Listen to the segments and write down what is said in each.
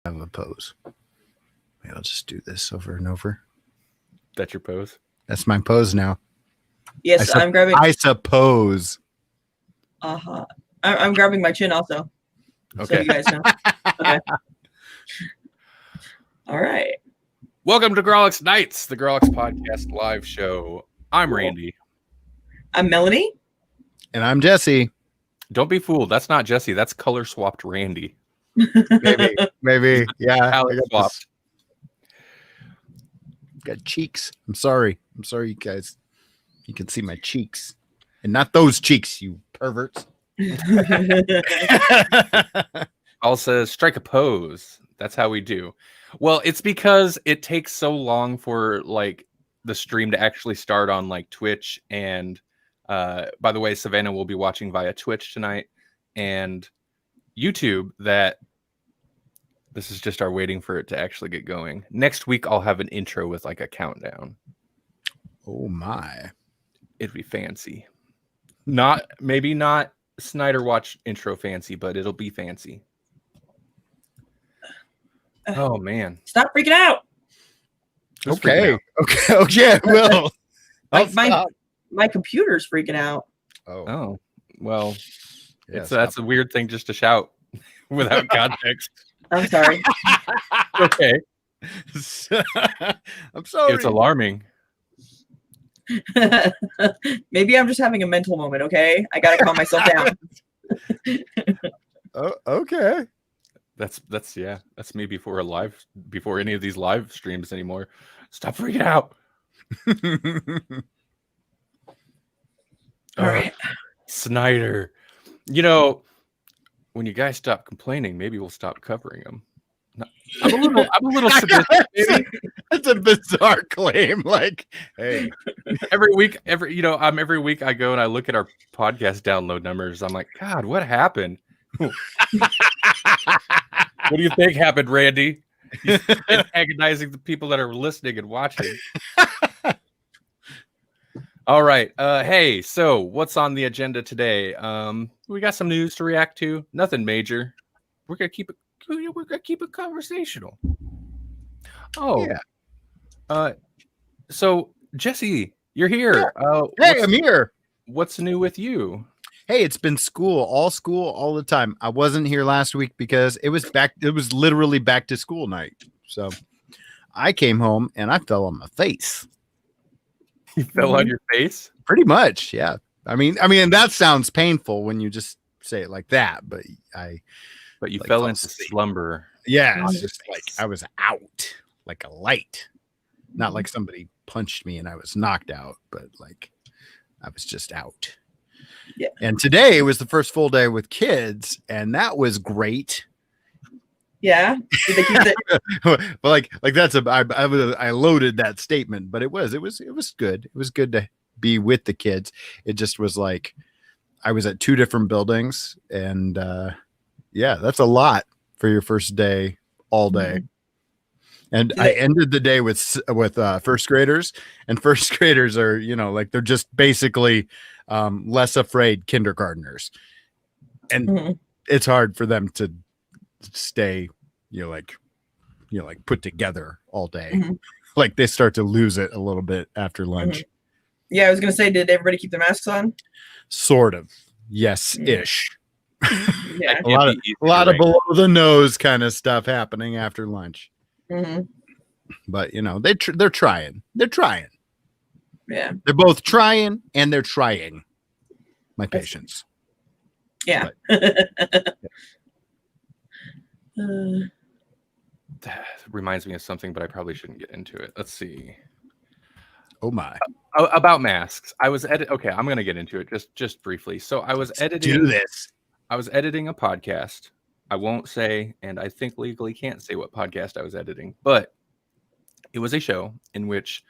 have a pose. Maybe I'll just do this over and over. That's your pose? That's my pose now. Yes, I'm grabbing. I suppose. I'm grabbing my chin also. Okay. So you guys know. Okay. All right. Welcome to Grawlix Nights, the Grawlix Podcast live show. I'm Randy. I'm Melanie. And I'm Jesse. Don't be fooled. That's not Jesse. That's color swapped Randy. Maybe. Yeah. Color swapped. Got cheeks. I'm sorry, you guys. You can see my cheeks. And not those cheeks, you perverts. All says strike a pose. That's how we do. Well, it's because it takes so long for like the stream to actually start on like Twitch. And by the way, Savannah will be watching via Twitch tonight and YouTube, that this is just our waiting for it to actually get going. Next week, I'll have an intro with like a countdown. Oh my. It'd be fancy. Maybe not Snyder Watch intro fancy, but it'll be fancy. Oh man. Stop freaking out. Who's Okay. freaking out? Okay. Well, my computer's freaking out. Oh, well, Yeah, that's a weird thing just to shout without context. I'm sorry. Okay. I'm sorry. It's alarming. Maybe I'm just having a mental moment, okay? I gotta calm myself down. Oh, okay. That's me before any of these live streams anymore. Stop freaking out. All right. Snyder. You know, when you guys stop complaining, maybe we'll stop covering them. I'm a little sadistic. That's a bizarre claim. Like, hey, every week I go and I look at our podcast download numbers. I'm like, God, what happened? What do you think happened, Randy? You've been antagonizing the people that are listening and watching. All right. Hey, so what's on the agenda today? We got some news to react to. Nothing major. We're gonna keep it conversational. Oh, yeah. So Jesse, you're here. Hey, I'm here. What's new with you? Hey, it's been school all the time. I wasn't here last week because it was literally back to school night. So I came home and I fell on my face. You fell on your face? Pretty much, yeah. I mean, that sounds painful when you just say it like that, but you fell into slumber. Yeah, it's just like I was out like a light. Not like somebody punched me and I was knocked out, but like I was just out. Yeah. And today was the first full day with kids, and that was great. Yeah. Did they keep it? But like that's I loaded that statement, but it was good. It was good to be with the kids. It just was like I was at two different buildings, and yeah, that's a lot for your first day all day. And I ended the day with first graders, and first graders are, like they're just basically less afraid kindergartners, and it's hard for them to stay, like put together all day. Like they start to lose it a little bit after lunch. Yeah, I was gonna say, did everybody keep their masks on? Sort of, yes-ish. Yeah, a lot of below the nose kind of stuff happening after lunch. But they're trying. Yeah, they're both trying and they're trying. My patience. Yeah. That reminds me of something, but I probably shouldn't get into it. Let's see. Oh my. About masks. Okay, I'm gonna get into it just briefly. So I was editing. Do this. I was editing a podcast. I won't say, and I think legally can't say what podcast I was editing, but it was a show in which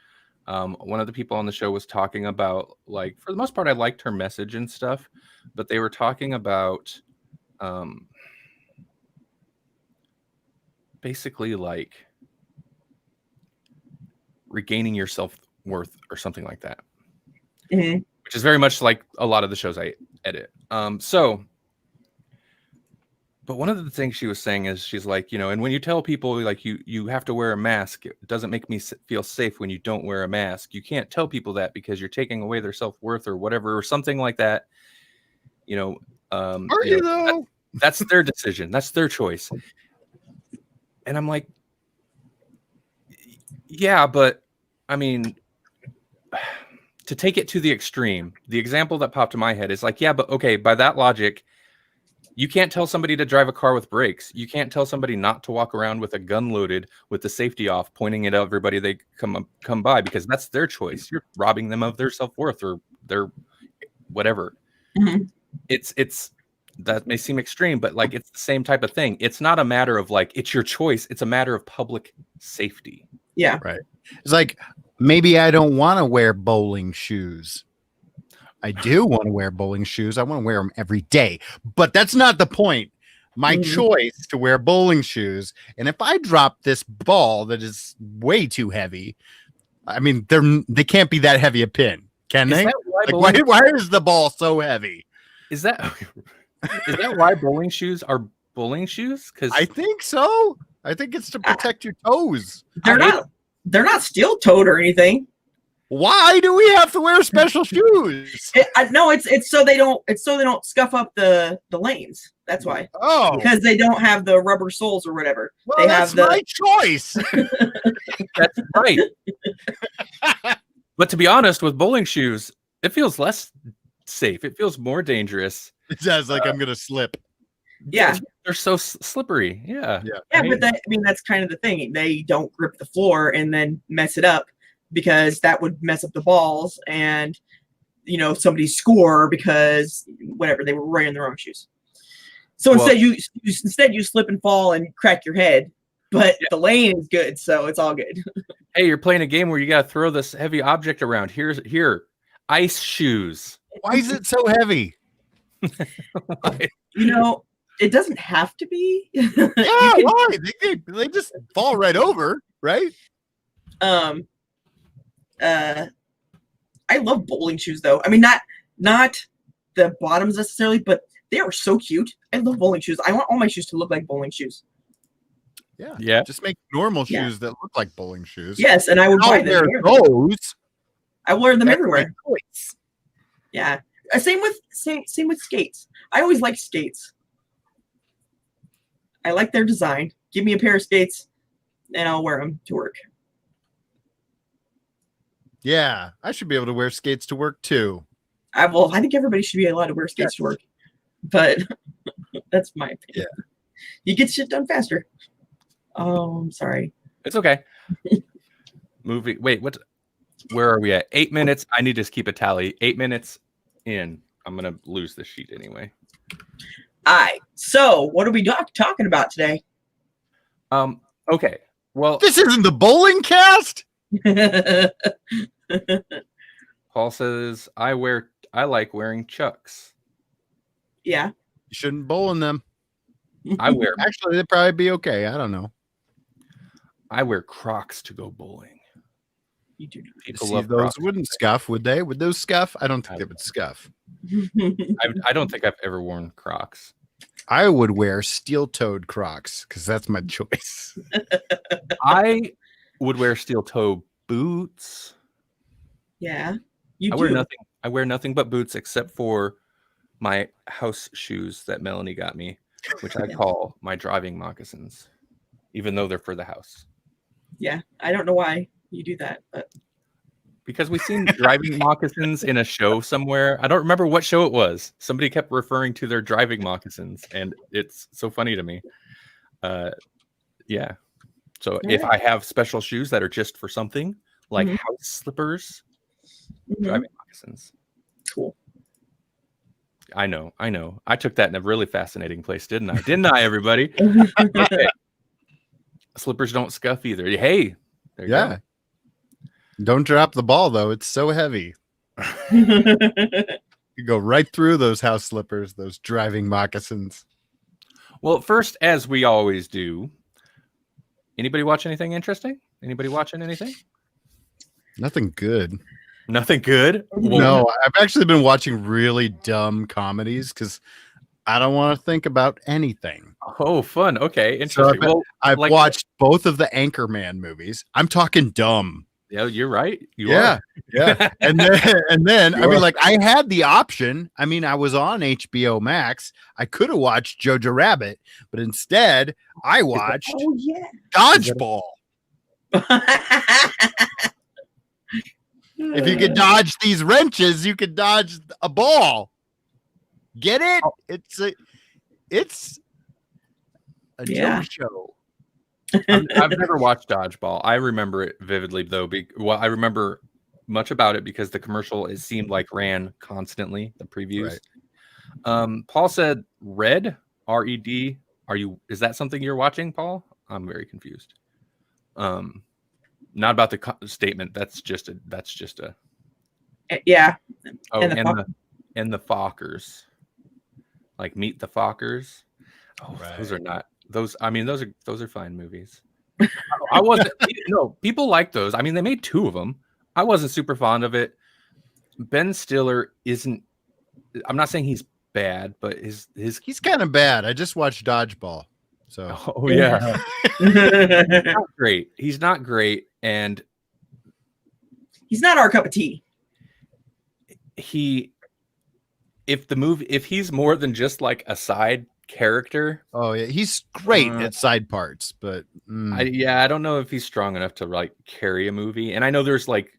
one of the people on the show was talking about, like, for the most part, I liked her message and stuff, but they were talking about basically like regaining your self-worth or something like that, which is very much like a lot of the shows I edit. So But one of the things she was saying is she's like, and when you tell people like you have to wear a mask, it doesn't make me feel safe when you don't wear a mask. You can't tell people that because you're taking away their self-worth or whatever, or something like that. Are you though? That's their decision. That's their choice. And I'm like, yeah, but I mean, to take it to the extreme, the example that popped in my head is like, yeah, but okay, by that logic, you can't tell somebody to drive a car with brakes. You can't tell somebody not to walk around with a gun loaded with the safety off, pointing at everybody they come by, because that's their choice. You're robbing them of their self-worth or their whatever. Mm-hmm. It's that may seem extreme, but like it's the same type of thing. It's not a matter of like it's your choice. It's a matter of public safety. Yeah. Right. It's like, maybe I don't want to wear bowling shoes. I do want to wear bowling shoes. I want to wear them every day, but that's not the point. My choice to wear bowling shoes. And if I drop this ball that is way too heavy, I mean, they can't be that heavy a pin, can they? Why is the ball so heavy? Is that why bowling shoes are bowling shoes? Because I think so. I think it's to protect your toes. They're not steel toed or anything. Why do we have to wear special shoes? No, it's so they don't scuff up the lanes. That's why. Oh, because they don't have the rubber soles or whatever. Well, they that's have my choice. That's right. But to be honest, with bowling shoes, it feels less safe. It feels more dangerous. It sounds like I'm gonna slip. Yeah, they're so slippery. Yeah. But that's kind of the thing. They don't grip the floor and then mess it up, because that would mess up the balls and somebody score because whatever, they were wearing the wrong shoes. So instead you slip and fall and crack your head, but the lane is good, so it's all good. Hey, you're playing a game where you got to throw this heavy object around. Here, ice shoes. Why is it so heavy? It doesn't have to be. Yeah, why? They just fall right over, right? I love bowling shoes though. I mean, not the bottoms necessarily, but they are so cute. I love bowling shoes. I want all my shoes to look like bowling shoes. Yeah. Just make normal shoes that look like bowling shoes. Yes, and I would buy them. Those. I wear them everywhere. Yeah. Same with skates. I always like skates. I like their design. Give me a pair of skates, and I'll wear them to work. Yeah, I should be able to wear skates to work too. I think everybody should be allowed to wear skates to work, but that's my opinion. Yeah. You get shit done faster. Oh, I'm sorry. It's okay. Movie. Wait, where are we at? 8 minutes. I need to keep a tally. 8 minutes in. I'm gonna lose this sheet anyway. All right. So, what are we talking about today? Okay. Well, this isn't the bowling cast. Paul says, I like wearing Chucks. Yeah. You shouldn't bowl in them. Actually, they'd probably be okay. I don't know. I wear Crocs to go bowling. You do. People love those. Crocs. Wouldn't scuff, would they? Would those scuff? I don't think they would scuff. I don't think I've ever worn Crocs. I would wear steel-toed Crocs because that's my choice. I would wear steel-toe boots. Yeah, I wear nothing but boots except for my house shoes that Melanie got me, which I call my driving moccasins, even though they're for the house. Yeah, I don't know why you do that, but because we've seen driving moccasins in a show somewhere. I don't remember what show it was. Somebody kept referring to their driving moccasins, and it's so funny to me. Yeah. So if I have special shoes that are just for something, like house slippers, driving moccasins. Cool. I know. I took that in a really fascinating place, didn't I? Didn't I, everybody? Okay. Slippers don't scuff either. Hey, there you go. Don't drop the ball, though. It's so heavy. You go right through those house slippers, those driving moccasins. Well, first, as we always do, anybody watch anything interesting? Anybody watching anything? Nothing good. Nothing good? No, I've actually been watching really dumb comedies because I don't want to think about anything. Oh, fun. Okay, So interesting. Well, I've like, watched both of the Anchorman movies. I'm talking dumb. yeah, you're right. You Yeah, are. yeah. And then You I mean, are. like, I had the option. I mean, I was on HBO Max. I could have watched Jojo Rabbit, but instead I watched Oh yeah. Dodgeball. If you could dodge these wrenches, you could dodge a ball. Get it? It's a Yeah. joke show. I've never watched Dodgeball. I remember it vividly, though. Well, I remember much about it because the commercial, it seemed like, ran constantly, the previews. Right. Paul said Red, R-E-D. Is that something you're watching, Paul? I'm very confused. Not about the statement. That's just a. Yeah. Oh, And the Fockers. Like Meet the Fockers. Oh, Right. those are not those. I mean, those are fine movies. I wasn't. No, people like those. I mean, they made 2 of them. I wasn't super fond of it. Ben Stiller isn't. I'm not saying he's bad, but He's kind of bad. I just watched Dodgeball. So oh yeah, he's not great. He's not great, and he's not our cup of tea. If he's more than just like a side character. Oh yeah, he's great at side parts, but I don't know if he's strong enough to like carry a movie. And I know there's like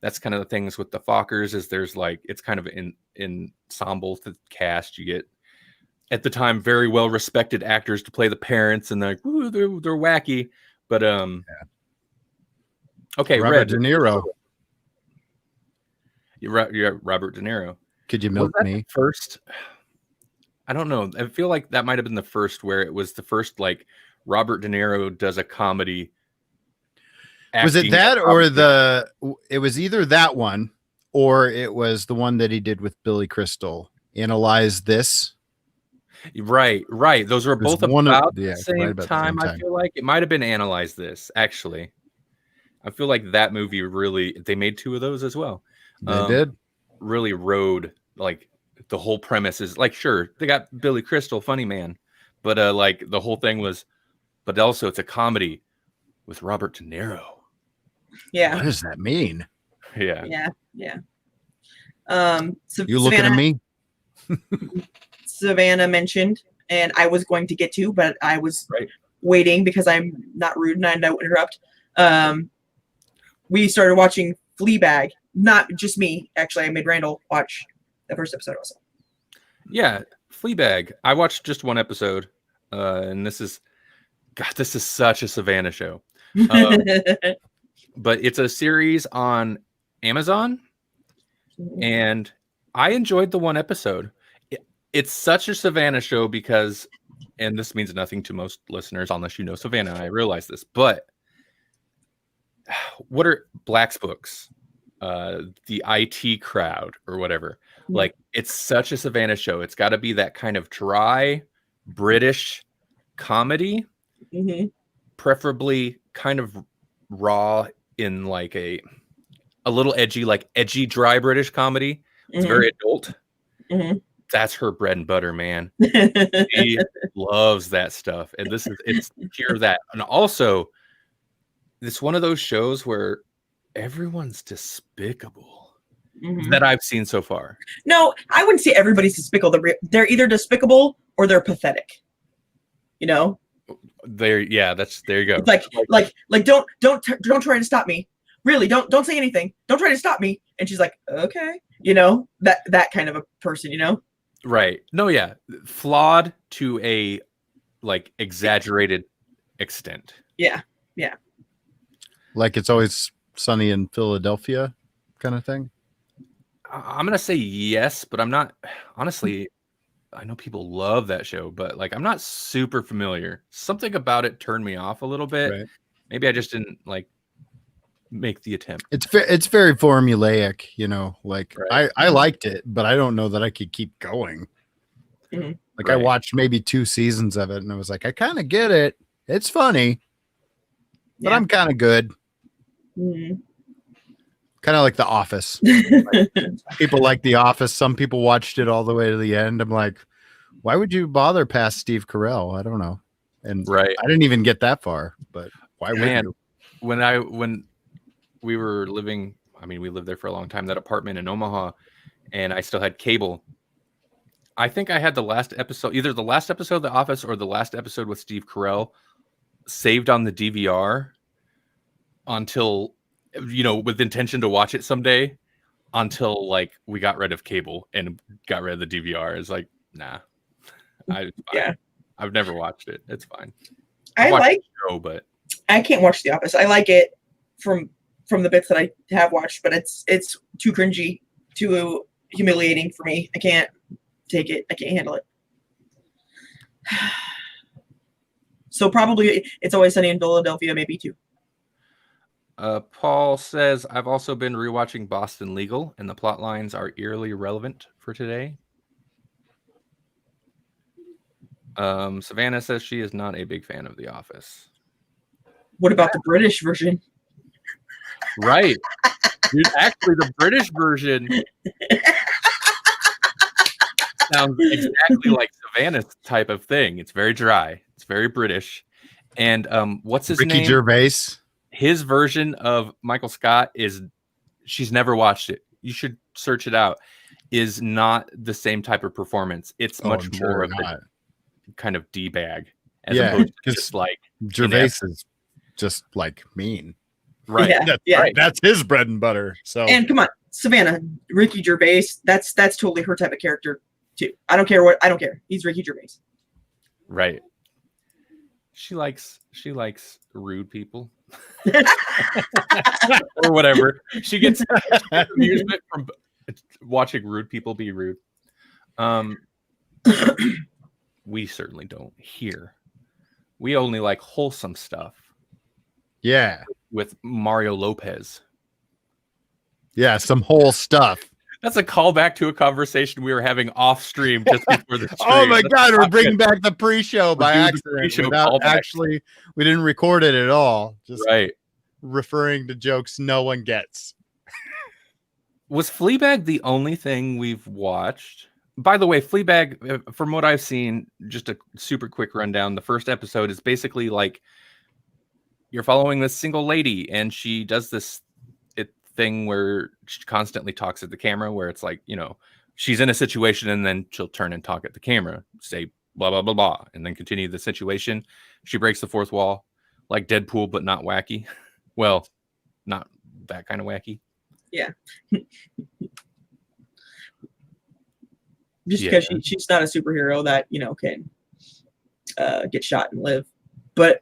that's kind of the things with the Fockers is there's like it's kind of an ensemble to cast. You get at the time very well respected actors to play the parents, and they're wacky. But okay, Robert De Niro. You're Robert De Niro. Could you milk me first? I don't know. I feel like that might have been the first where it was the first like Robert De Niro does a comedy. Was it that or it was either that one or it was the one that he did with Billy Crystal, Analyze This. Right. Those were both about the same time. I feel like it might have been Analyze This, actually. I feel like that movie they made 2 of those as well. They did. Really rode like the whole premise is like, sure, they got Billy Crystal, funny man, but like the whole thing was, but also it's a comedy with Robert De Niro. Yeah. What does that mean? Yeah. So you looking at me? Savannah mentioned, and I was going to get to, but I was waiting because I'm not rude and I don't interrupt. We started watching Fleabag. Not just me, actually. I made Randall watch the first episode also. Yeah, Fleabag. I watched just 1 episode, and this is such a Savannah show. But it's a series on Amazon, and I enjoyed the 1 episode. It's such a Savannah show because, and this means nothing to most listeners unless you know Savannah. I realize this, but what are Black's Books? The IT crowd or whatever. Like it's such a Savannah show. It's got to be that kind of dry British comedy, preferably kind of raw in like a little edgy, like edgy, dry British comedy. It's very adult. That's her bread and butter, man. She loves that stuff, and it's pure that. And also, it's one of those shows where everyone's despicable that I've seen so far. No, I wouldn't say everybody's despicable. They're either despicable or they're pathetic. You know? There you go. It's like don't try to stop me. Really, don't say anything. Don't try to stop me. And she's like, okay, you know, that kind of a person, you know? Right. No, yeah. Flawed to a like exaggerated extent. Yeah. Like It's Always Sunny in Philadelphia kind of thing. I'm gonna say yes, but I'm not honestly. I know people love that show, but like I'm not super familiar. Something about it turned me off a little bit. Right. Maybe I just didn't like make the attempt. It's very formulaic, you know. Like I liked it, but I don't know that I could keep going. Like I watched maybe 2 seasons of it, and I was like, I kind of get it. It's funny, but I'm kind of good. Kind of like The Office. Like, people like The Office. Some people watched it all the way to the end. I'm like, Why would you bother past Steve Carell? I don't know. And Right. I didn't even get that far, but why would Man, you? when we were living, I mean, we lived there for a long time, that apartment in Omaha, and I still had cable. I think I had the last episode, either the last episode of The Office or the last episode with Steve Carell saved on the DVR until, with intention to watch it someday, until like we got rid of cable and got rid of the DVR. It's like, nah, I've never watched it. It's fine. I like the show, but I can't watch The Office. I like it from the bits that I have watched, but it's too cringy, too humiliating for me. I can't take it. I can't handle it. So probably It's Always Sunny in Philadelphia, maybe too. Paul says, I've also been rewatching Boston Legal, and the plot lines are eerily relevant for today. Savannah says she is not a big fan of The Office. What about the British version? Right. Dude, actually, the British version sounds exactly like Savannah's type of thing. It's very dry. It's very British. And what's his name? Ricky Gervais. His version of Michael Scott she's never watched it. You should search it out. Is not the same type of performance. It's much more of a kind of D-bag. As opposed to just like Gervais is just like mean. Right. That's his bread and butter. So and come on, Savannah, Ricky Gervais, that's totally her type of character too. I don't care. He's Ricky Gervais. Right. She likes rude people. Or whatever. She gets amusement from watching rude people be rude. We certainly don't here. We only like wholesome stuff. Yeah. With Mario Lopez. Yeah, some whole stuff. That's a callback to a conversation we were having off stream just before the stream. Oh my God, we're bringing back the pre-show by accident. Pre-show Actually, we didn't record it at all. Just right. Referring to jokes no one gets. Was Fleabag the only thing we've watched? By the way, Fleabag, from what I've seen, just a super quick rundown. The first episode is basically like you're following this single lady, and she does this thing where she constantly talks at the camera, where it's like, she's in a situation and then she'll turn and talk at the camera, say blah, blah, blah, blah, and then continue the situation. She breaks the fourth wall, like Deadpool, but not wacky. Well, not that kind of wacky. Yeah. Just because she's not a superhero that, can get shot and live. But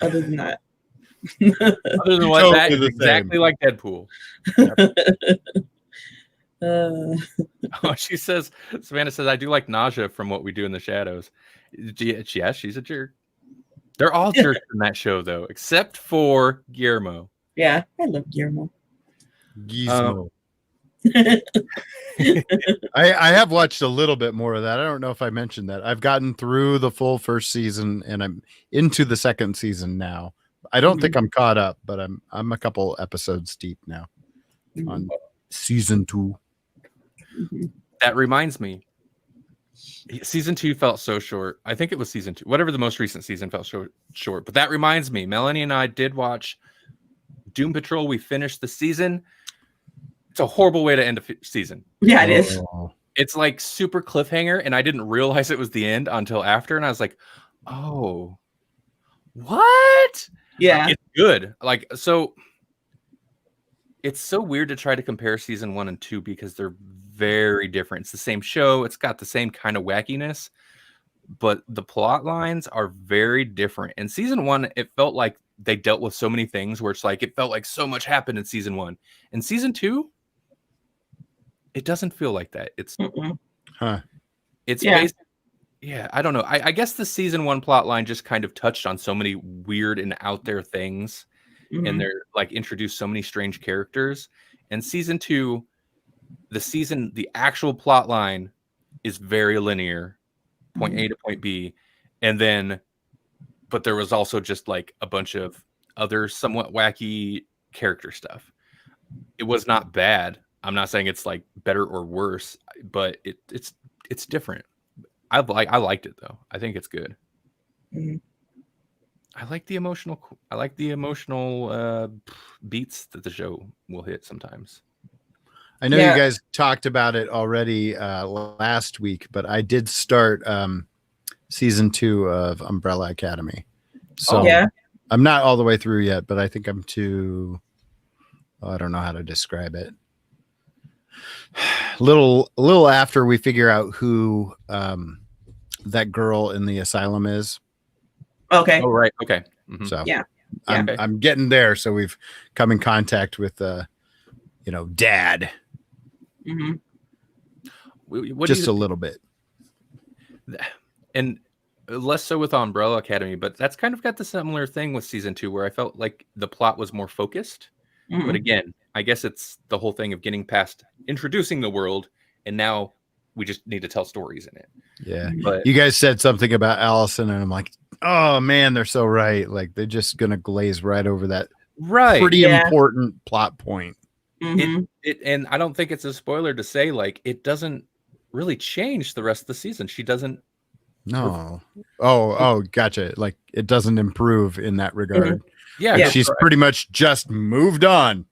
other than that. Other than what, that is exactly like Deadpool. She says, Savannah says, I do like Nausea from What We Do in the Shadows. Yeah, she's a jerk. They're all jerks in that show, though, except for Guillermo. Yeah, I love Guillermo. Gizmo. I have watched a little bit more of that. I don't know if I mentioned that. I've gotten through the full first season, and I'm into the second season now. I don't think I'm caught up, but I'm a couple episodes deep now on season 2. That reminds me, season 2 felt so short. I think it was season 2. Whatever the most recent season felt short. But that reminds me, Melanie and I did watch Doom Patrol. We finished the season. It's a horrible way to end a season. Yeah, it is. It's like super cliffhanger, and I didn't realize it was the end until after, and I was like, oh, what? Yeah. It's good. Like, so it's so weird to try to compare season 1 and 2 because they're very different. It's the same show. It's got the same kind of wackiness, but the plot lines are very different. In season 1, it felt like they dealt with so many things where it's like, it felt like so much happened in season 1. In season 2, it doesn't feel like that. It's, it's basically, yeah, I don't know. I guess the season 1 plot line just kind of touched on so many weird and out there things, and they're like introduced so many strange characters. And season 2, the actual plot line is very linear, point A to point B, and then, but there was also just like a bunch of other somewhat wacky character stuff. It was not bad. I'm not saying it's like better or worse, but it's different. I liked it though. I think it's good. Mhm. I like the emotional beats that the show will hit sometimes. I know Yeah. you guys talked about it already last week, but I did start season 2 of Umbrella Academy. So Yeah. I'm not all the way through yet, but I think I'm to, I don't know how to describe it. A little after we figure out who that girl in the asylum is. Okay. Oh, right. Okay. Mhm. So Yeah. I'm getting there. So we've come in contact with Dad What do just you, a little bit. and less so with Umbrella Academy, but that's kind of got the similar thing with season 2 where I felt like the plot was more focused. Mhm. But again, I guess it's the whole thing of getting past introducing the world, and now we just need to tell stories in it. Yeah. But You guys said something about Allison, and I'm like, oh man, they're so right. Like they're just gonna glaze right over that pretty Yeah. important plot point. Mhm. and I don't think it's a spoiler to say like it doesn't really change the rest of the season. She doesn't. No. Oh, gotcha. Like it doesn't improve in that regard. Yeah, Like, Yeah. she's pretty much just moved on.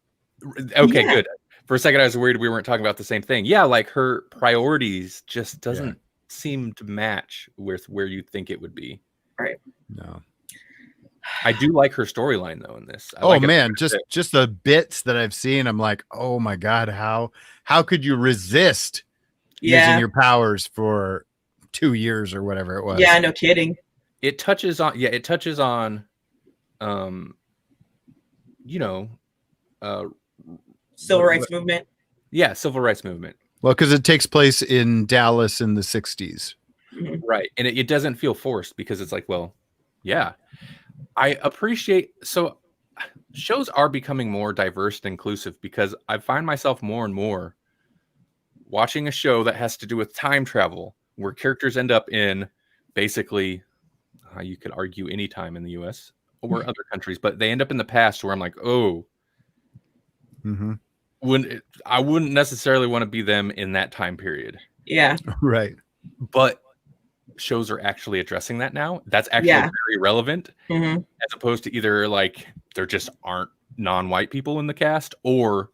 Okay, Yeah. good. For a second, I was worried we weren't talking about the same thing. Yeah, like her priorities just doesn't seem to match with where you think it would be. No. I do like her storyline though in this. I Oh like it man, quite a bit. just the bits that I've seen, I'm like, oh my god, how could you resist using Yeah. your powers for 2 years or whatever it was? Yeah. No kidding. It touches on you know, Civil rights movement. yeah, civil rights movement. Well, because it takes place in Dallas in the 60s. Mhm. Right. And it doesn't feel forced because it's like, well, yeah. I appreciate so shows are becoming more diverse and inclusive because I find myself more and more watching a show that has to do with time travel where characters end up in basically you could argue any time in the US or other countries, but they end up in the past where I'm like, oh, Mm-hmm. I wouldn't necessarily want to be them in that time period. Yeah. Right. But shows are actually addressing that now. That's actually Yeah. very relevant Mhm. as opposed to either like there just aren't non-white people in the cast or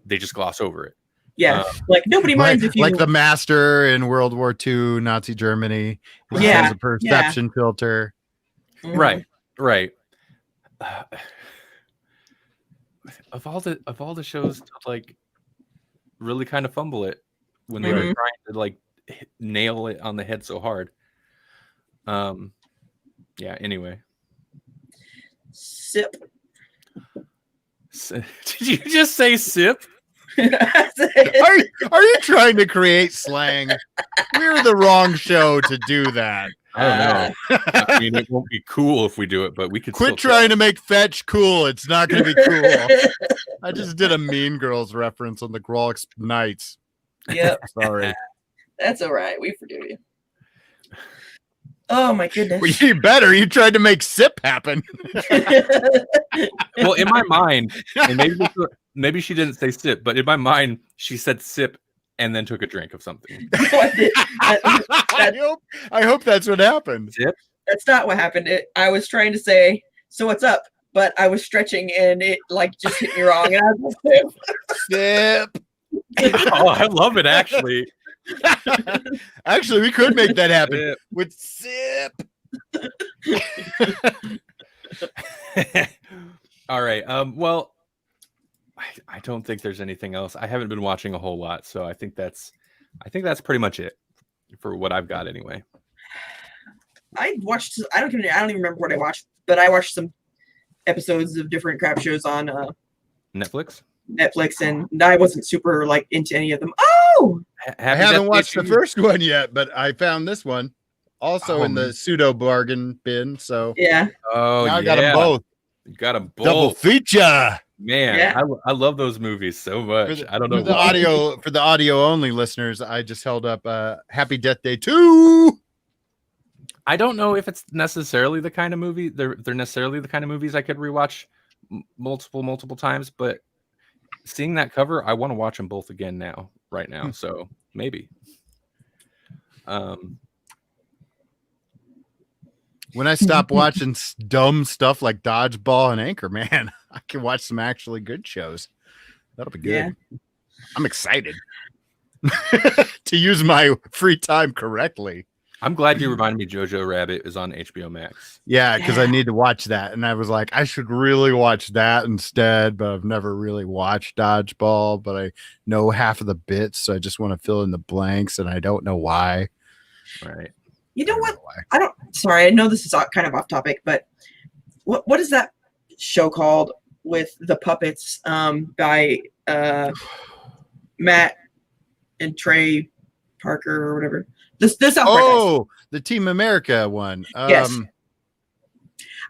they just gloss over it. Yeah. Like nobody minds if you Like the master in World War II, Nazi Germany. He Yeah, has a perception filter. Mhm. Right. Of all the shows to like really kind of fumble it when they were Mhm. trying to like nail it on the head so hard. Yeah, anyway. Sip. Did you just say sip? Are you trying to create slang? We're the wrong show to do that. I don't know. I mean, it won't be cool if we do it, but we could Quit still trying to make fetch cool. It's not going to be cool. I just did a Mean Girls reference on the Grawlix Nights. Yep. Sorry. That's all right. We forgive you. Oh my goodness. Well, you better. You tried to make sip happen. Well, in my mind, and maybe she didn't say sip, but in my mind, she said sip and then took a drink of something. I hope that's what happened. Sip? That's not what happened. I was trying to say, so what's up? But I was stretching and it like just hit me wrong. And I was like, Sip. Oh, I love it, actually. Actually, we could make that happen Sip. with sip. All right. Well, I don't think there's anything else. I haven't been watching a whole lot, so I think that's pretty much it for what I've got anyway. I don't even remember what I watched, but I watched some episodes of different crap shows on Netflix, and I wasn't super like into any of them. Oh, I haven't watched the first one yet, but I found this one also in the pseudo bargain bin. So yeah. Oh, now I got them both. You got them both. Double feature. Man, Yeah. I love those movies so much. I don't know for the audio only listeners. I just held up Happy Death Day 2. I don't know if it's necessarily the kind of movie they're necessarily the kind of movies I could rewatch multiple times, but seeing that cover, I want to watch them both again right now. So maybe. When I stop watching dumb stuff like Dodgeball and Anchorman, I can watch some actually good shows. That'll be good. Yeah. I'm excited to use my free time correctly. I'm glad you reminded me Jojo Rabbit is on HBO Max. Yeah, because I need to watch that. And I was like, I should really watch that instead, but I've never really watched Dodgeball, but I know half of the bits, so I just want to fill in the blanks, and I don't know why. Right. You know what? Sorry, I know this is kind of off topic, but what is that show called with the puppets by Matt and Trey Parker or whatever? This the Team America one. Yes.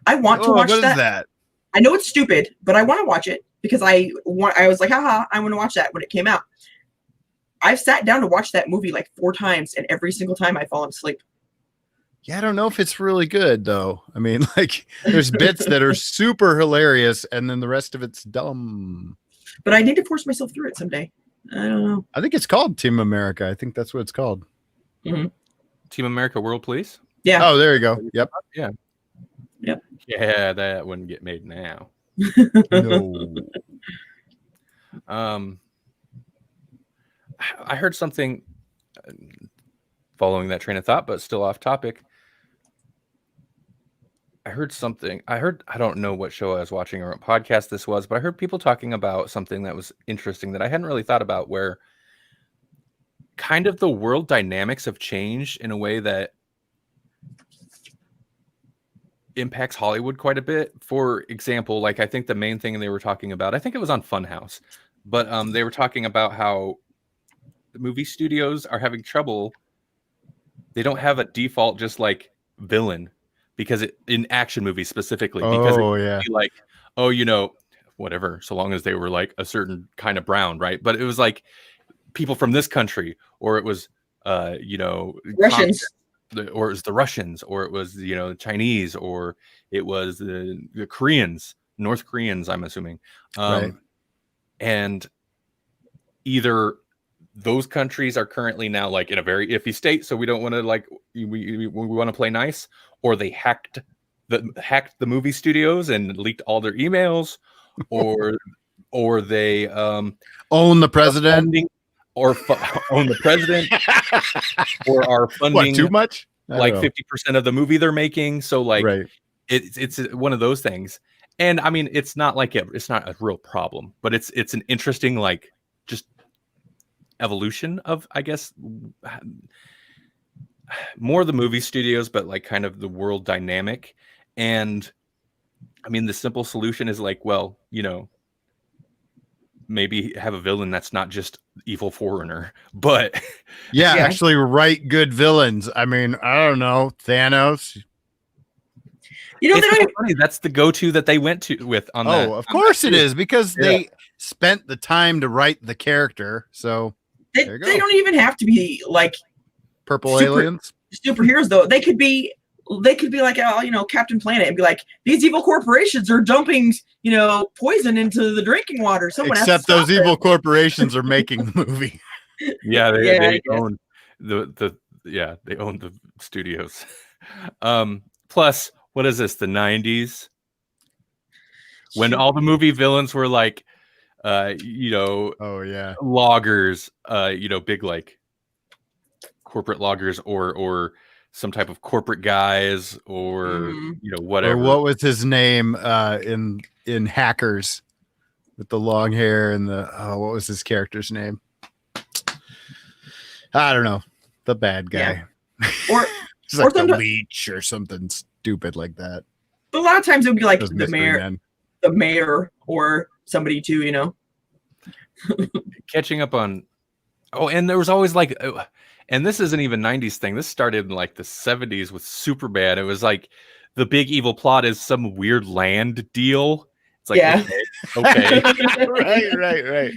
I want to watch what that. Is that? I know it's stupid, but I want to watch it because I was like, haha, I want to watch that when it came out. I've sat down to watch that movie like 4 times, and every single time I've fallen asleep. Yeah, I don't know if it's really good though. I mean, like, there's bits that are super hilarious, and then the rest of it's dumb. But I need to force myself through it someday. I don't know. I think it's called Team America. I think that's what it's called. Mm-hmm. Team America World Police? Yeah. Oh, there you go. Yep. Yeah. Yep. Yeah, that wouldn't get made now. No. I heard something following that train of thought, but still off topic. I don't know what show I was watching or what podcast this was, but I heard people talking about something that was interesting that I hadn't really thought about, where kind of the world dynamics have changed in a way that impacts Hollywood quite a bit. For example, like, I think the main thing they were talking about, I think it was on Funhouse, but they were talking about how the movie studios are having trouble. They don't have a default just like villain, because in action movies specifically, because it'd be like, oh, whatever, so long as they were like a certain kind of brown, right? But it was like people from this country, or it was Russians, or it was the Russians, or it was Chinese, or it was the Koreans, North Koreans, I'm assuming. Right. And either those countries are currently now like in a very iffy state, so we don't want to like we want to play nice, or they hacked the movie studios and leaked all their emails, or they own the president, or own the president, or are funding too much, like 50% of the movie they're making. So like, right. It's one of those things. And I mean, it's not like it's not a real problem, but it's an interesting, like, just evolution of, I guess, more the movie studios, but like kind of the world dynamic. And I mean, the simple solution is like, well, maybe have a villain that's not just evil foreigner, but yeah, actually write good villains. I mean, I don't know, Thanos. It's funny. That's the go-to that they went to with on that. Oh, of course it is, because they spent the time to write the character. So they don't even have to be like purple aliens, superheroes though. They could be like, Captain Planet, and be like, these evil corporations are dumping, poison into the drinking water. Except those evil corporations are making the movie. Yeah, they own they own the studios. Plus, what is this? The 90s, when all the movie villains were like, loggers, big like corporate loggers, or some type of corporate guys, or whatever. Or what was his name in Hackers, with the long hair and what was his character's name? I don't know. The bad guy. Yeah. Or it's like the leech or something stupid like that. But a lot of times it would be like the mayor or somebody too, Catching up on. Oh, and there was always like, and this isn't even 90s thing. This started in like the 70s with Superbad. It was like the big evil plot is some weird land deal. It's like, okay. right.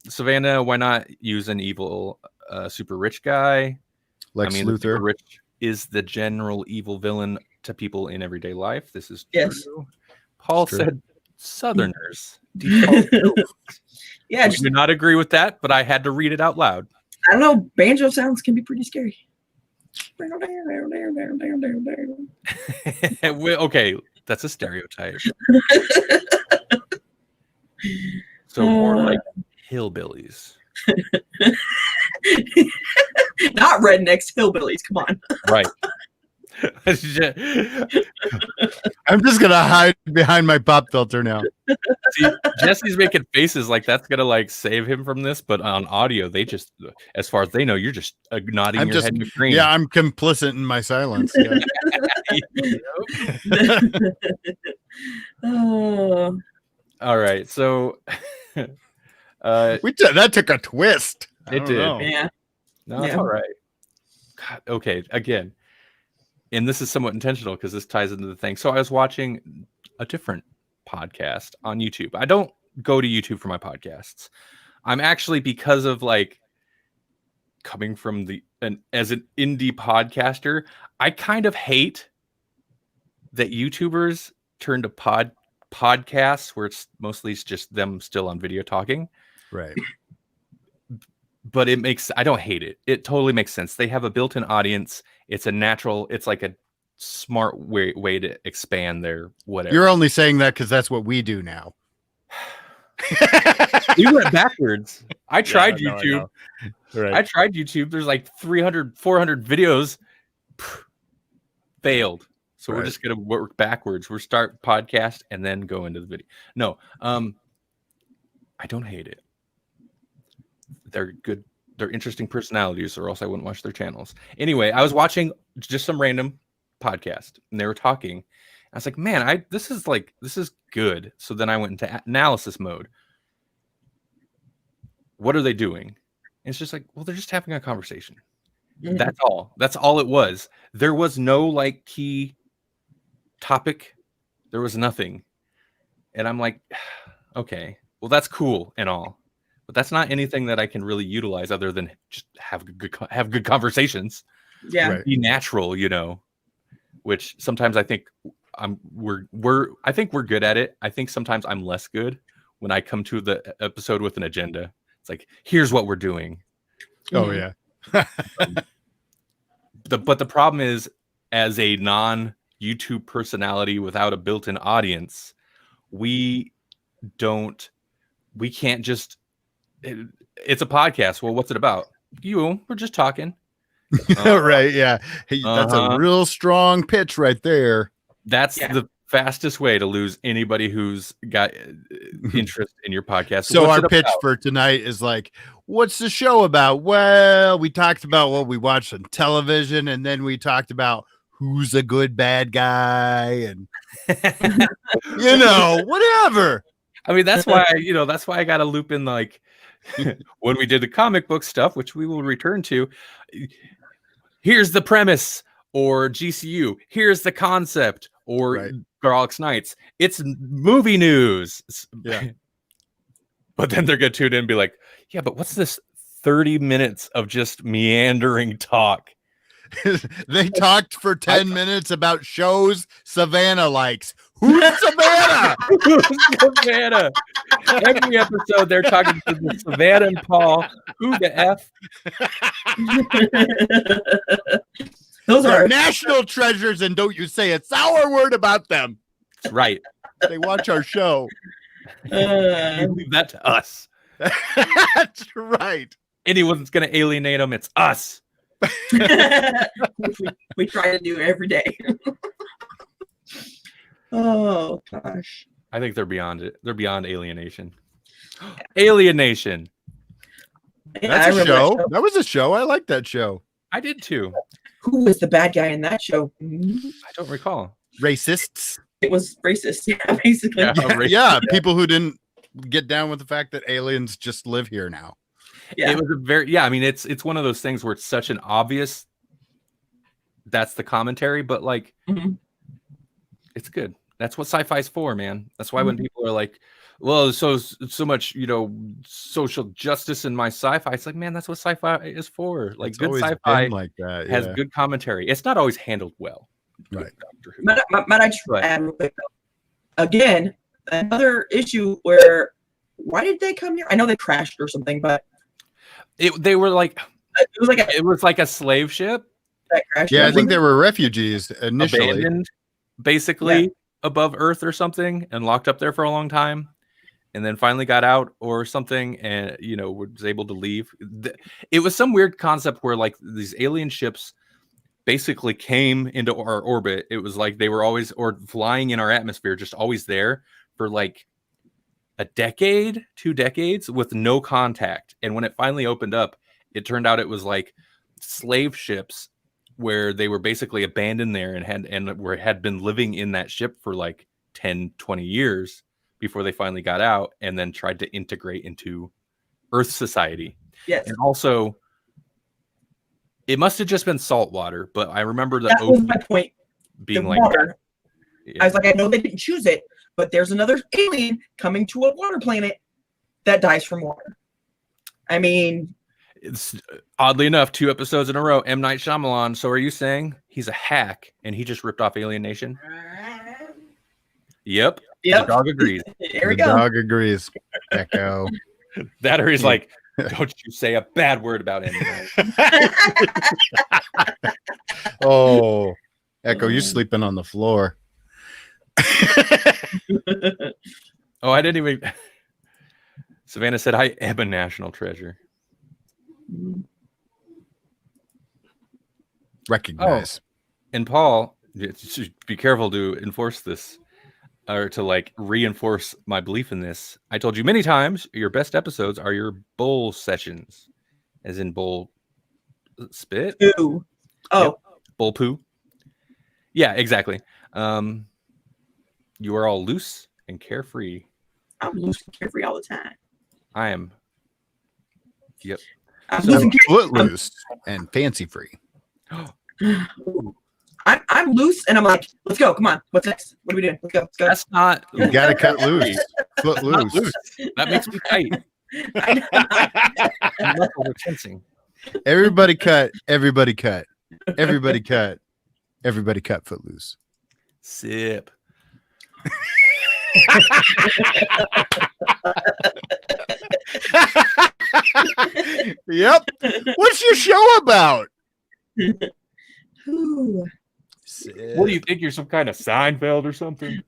Savannah, why not use an evil super rich guy? Luthor. Super rich is the general evil villain to people in everyday life. This is true. Paul said Southerners. Yeah, I do not agree with that, but I had to read it out loud. I don't know. Banjo sounds can be pretty scary. Okay, that's a stereotype. So more like hillbillies. Not rednecks, hillbillies. Come on. Right. I'm just gonna hide behind my pop filter now. See, Jesse's making faces like that's gonna like save him from this, but on audio, they just, as far as they know, you're just nodding your head in agreement. Yeah, I'm complicit in my silence. Yeah. Oh. All right, so That took a twist. It did. Yeah. No, it's all right. God, okay, again, and this is somewhat intentional because this ties into the thing. So I was watching a different podcast on YouTube. I don't go to YouTube for my podcasts. I'm actually, because of like coming from as an indie podcaster, I kind of hate that YouTubers turn to podcasts where it's mostly just them still on video talking. Right. But I don't hate it. It totally makes sense. They have a built-in audience. It's a natural, it's like a smart way to expand their whatever. You're only saying that because that's what we do now. We went backwards. I tried YouTube. Right. I tried YouTube. There's like 300, 400 videos. Failed. So we're just going to work backwards. We'll start podcast and then go into the video. No, I don't hate it. They're good. They're interesting personalities, or else I wouldn't watch their channels. Anyway, I was watching just some random podcast and they were talking. I was like, man, this is good. So then I went into analysis mode. What are they doing? And it's just like, well, they're just having a conversation. Mm-hmm. That's all it was. There was no like key topic. There was nothing. And I'm like, okay, well, that's cool and all, but that's not anything that I can really utilize other than just have good conversations. Yeah. Right. Be natural, which sometimes I think we're good at it. I think sometimes I'm less good when I come to the episode with an agenda. It's like, here's what we're doing. Oh yeah. But the problem is, as a non-YouTube personality without a built-in audience, we can't just, it's a podcast. Well, what's it about? We're just talking. Right. Yeah. Hey, that's a real strong pitch right there. That's the fastest way to lose anybody who's got interest in your podcast. So our pitch for tonight is like, what's the show about? Well, we talked about what we watched on television, and then we talked about who's a good bad guy, and whatever. I mean, that's why I got to loop in, like, when we did the comic book stuff, which we will return to. Here's the premise, or GCU. Here's the concept, or Grawlix Nights. It's movie news. Yeah. But then they're going to tune in and be like, yeah, but what's this 30 minutes of just meandering talk? They talked for 10 minutes about shows Savannah likes. Who's Savannah? Who's Savannah? Every episode they're talking to Savannah and Paul. Who the F? Those are national treasures, and don't you say a sour word about them. That's right. They watch our show. You leave that to us. That's right. Anyone's going to alienate them, it's us. we try to do every day. Oh gosh. I think they're beyond it. They're beyond alienation. Alienation. That's a show. That was a show. I like that show. I did too. Who was the bad guy in that show? I don't recall. Racists. It was racist, yeah, basically. Yeah, people who didn't get down with the fact that aliens just live here now. Yeah. It was I mean, it's one of those things where it's such an obvious, that's the commentary, but like, it's good. That's what sci-fi is for, man. That's why when people are like, well, so much, social justice in my sci-fi, it's like, man, that's what sci-fi is for. Like, good sci-fi like that, has good commentary. It's not always handled well. Right. Might I just add real quick, though? Again, another issue where, why did they come here? I know they crashed or something, but it was like a slave ship, that crash. Yeah, I think there were refugees initially. Abandoned, basically above Earth or something, and locked up there for a long time, and then finally got out or something, and was able to leave. It was some weird concept where like these alien ships basically came into our orbit. It was like they were always flying in our atmosphere, just always there for like a decade, 2 decades with no contact. And when it finally opened up, it turned out it was like slave ships where they were basically abandoned there and had been living in that ship for like 10, 20 years before they finally got out and then tried to integrate into Earth society. Yes. And also, it must have just been salt water, but I remember that was my point. Being the like water. Yeah. I was like, I know they didn't choose it, but there's another alien coming to a water planet that dies from water. I mean, it's oddly enough 2 episodes in a row, M. Night Shyamalan. So are you saying he's a hack and he just ripped off Alien Nation? Yep. The dog agrees. Here we The go. dog agrees. Echo. That or he's like, don't you say a bad word about him. Oh, Echo, you sleeping on the floor. Oh, I didn't even. Savannah said, I am a national treasure. Recognize. And Paul, be careful to enforce this or to like reinforce my belief in this. I told you many times your best episodes are your bowl sessions, as in bowl spit. Ooh. Oh, Yep. Bowl poo. Yeah, exactly. You are all loose and carefree. I'm loose and carefree all the time. I am. Yep. I'm So loose and carefree. footloose and fancy free. I'm loose and I'm like, let's go. Come on. What's next? What are we doing? Let's go. Let's go. That's not. You gotta cut loose. Foot Not loose. loose. That makes me tight. My muscles are tensing. Everybody cut. Everybody cut. Everybody cut. Everybody cut. Foot loose. Sip. Yep. What's your show about? Ooh. What do you think? You're some kind of Seinfeld or something?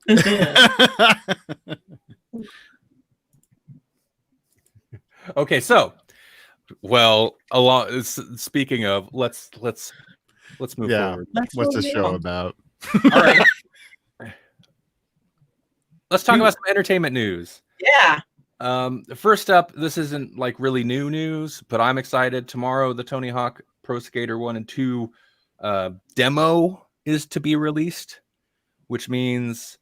Okay, so, well, speaking of, let's move forward. What's the show about? All right. Let's talk about some entertainment news. Yeah. First up, this isn't like really new news, but I'm excited. Tomorrow, the Tony Hawk Pro Skater 1 and 2 demo is to be released, which means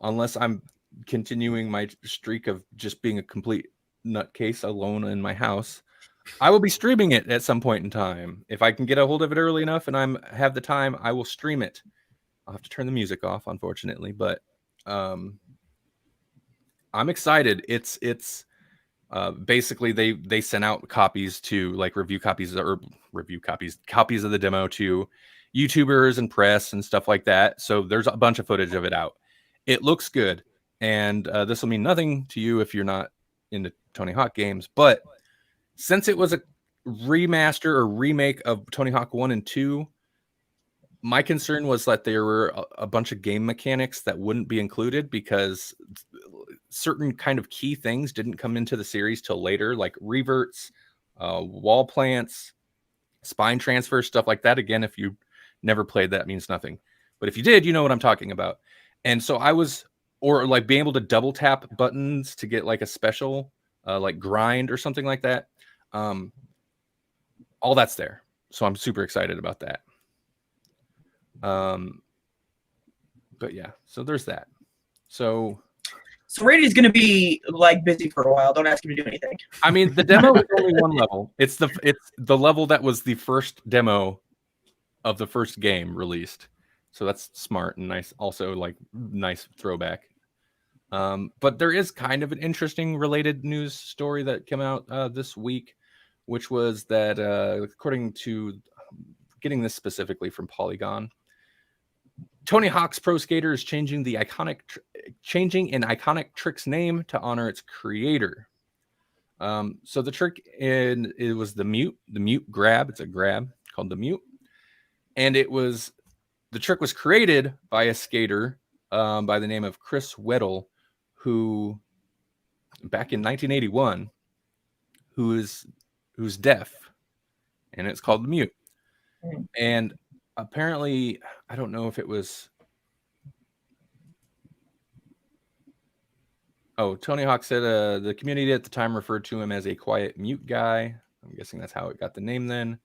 unless I'm continuing my streak of just being a complete nutcase alone in my house, I will be streaming it at some point in time. If I can get a hold of it early enough and I have the time, I will stream it. I'll have to turn the music off, unfortunately, but I'm excited. It's basically they sent out copies to like copies of the demo to YouTubers and press and stuff like that. So there's a bunch of footage of it out. It looks good, and this will mean nothing to you if you're not into Tony Hawk games. But since it was a remaster or remake of Tony Hawk 1 and 2, my concern was that there were a bunch of game mechanics that wouldn't be included because certain kind of key things didn't come into the series till later, like reverts, wall plants, spine transfer, stuff like that. Again, if you never played, that means nothing. But if you did, you know what I'm talking about. And so or like being able to double tap buttons to get like a special, like grind or something like that. All that's there. So I'm super excited about that. But yeah, so there's that. So Randy's gonna be like busy for a while. Don't ask him to do anything. I mean, the demo is only one level. It's the level that was the first demo of the first game released. So that's smart and nice. Also, like nice throwback. But there is kind of an interesting related news story that came out this week, which was that according to getting this specifically from Polygon, Tony Hawk's Pro Skater is changing an iconic trick's name to honor its creator. So the trick it was the mute grab. It's a grab called the mute. And the trick was created by a skater by the name of Chris Weddle, who back in 1981, who's deaf, and it's called the Mute. And apparently, I don't know if it was. Oh, Tony Hawk said the community at the time referred to him as a quiet mute guy. I'm guessing that's how it got the name then.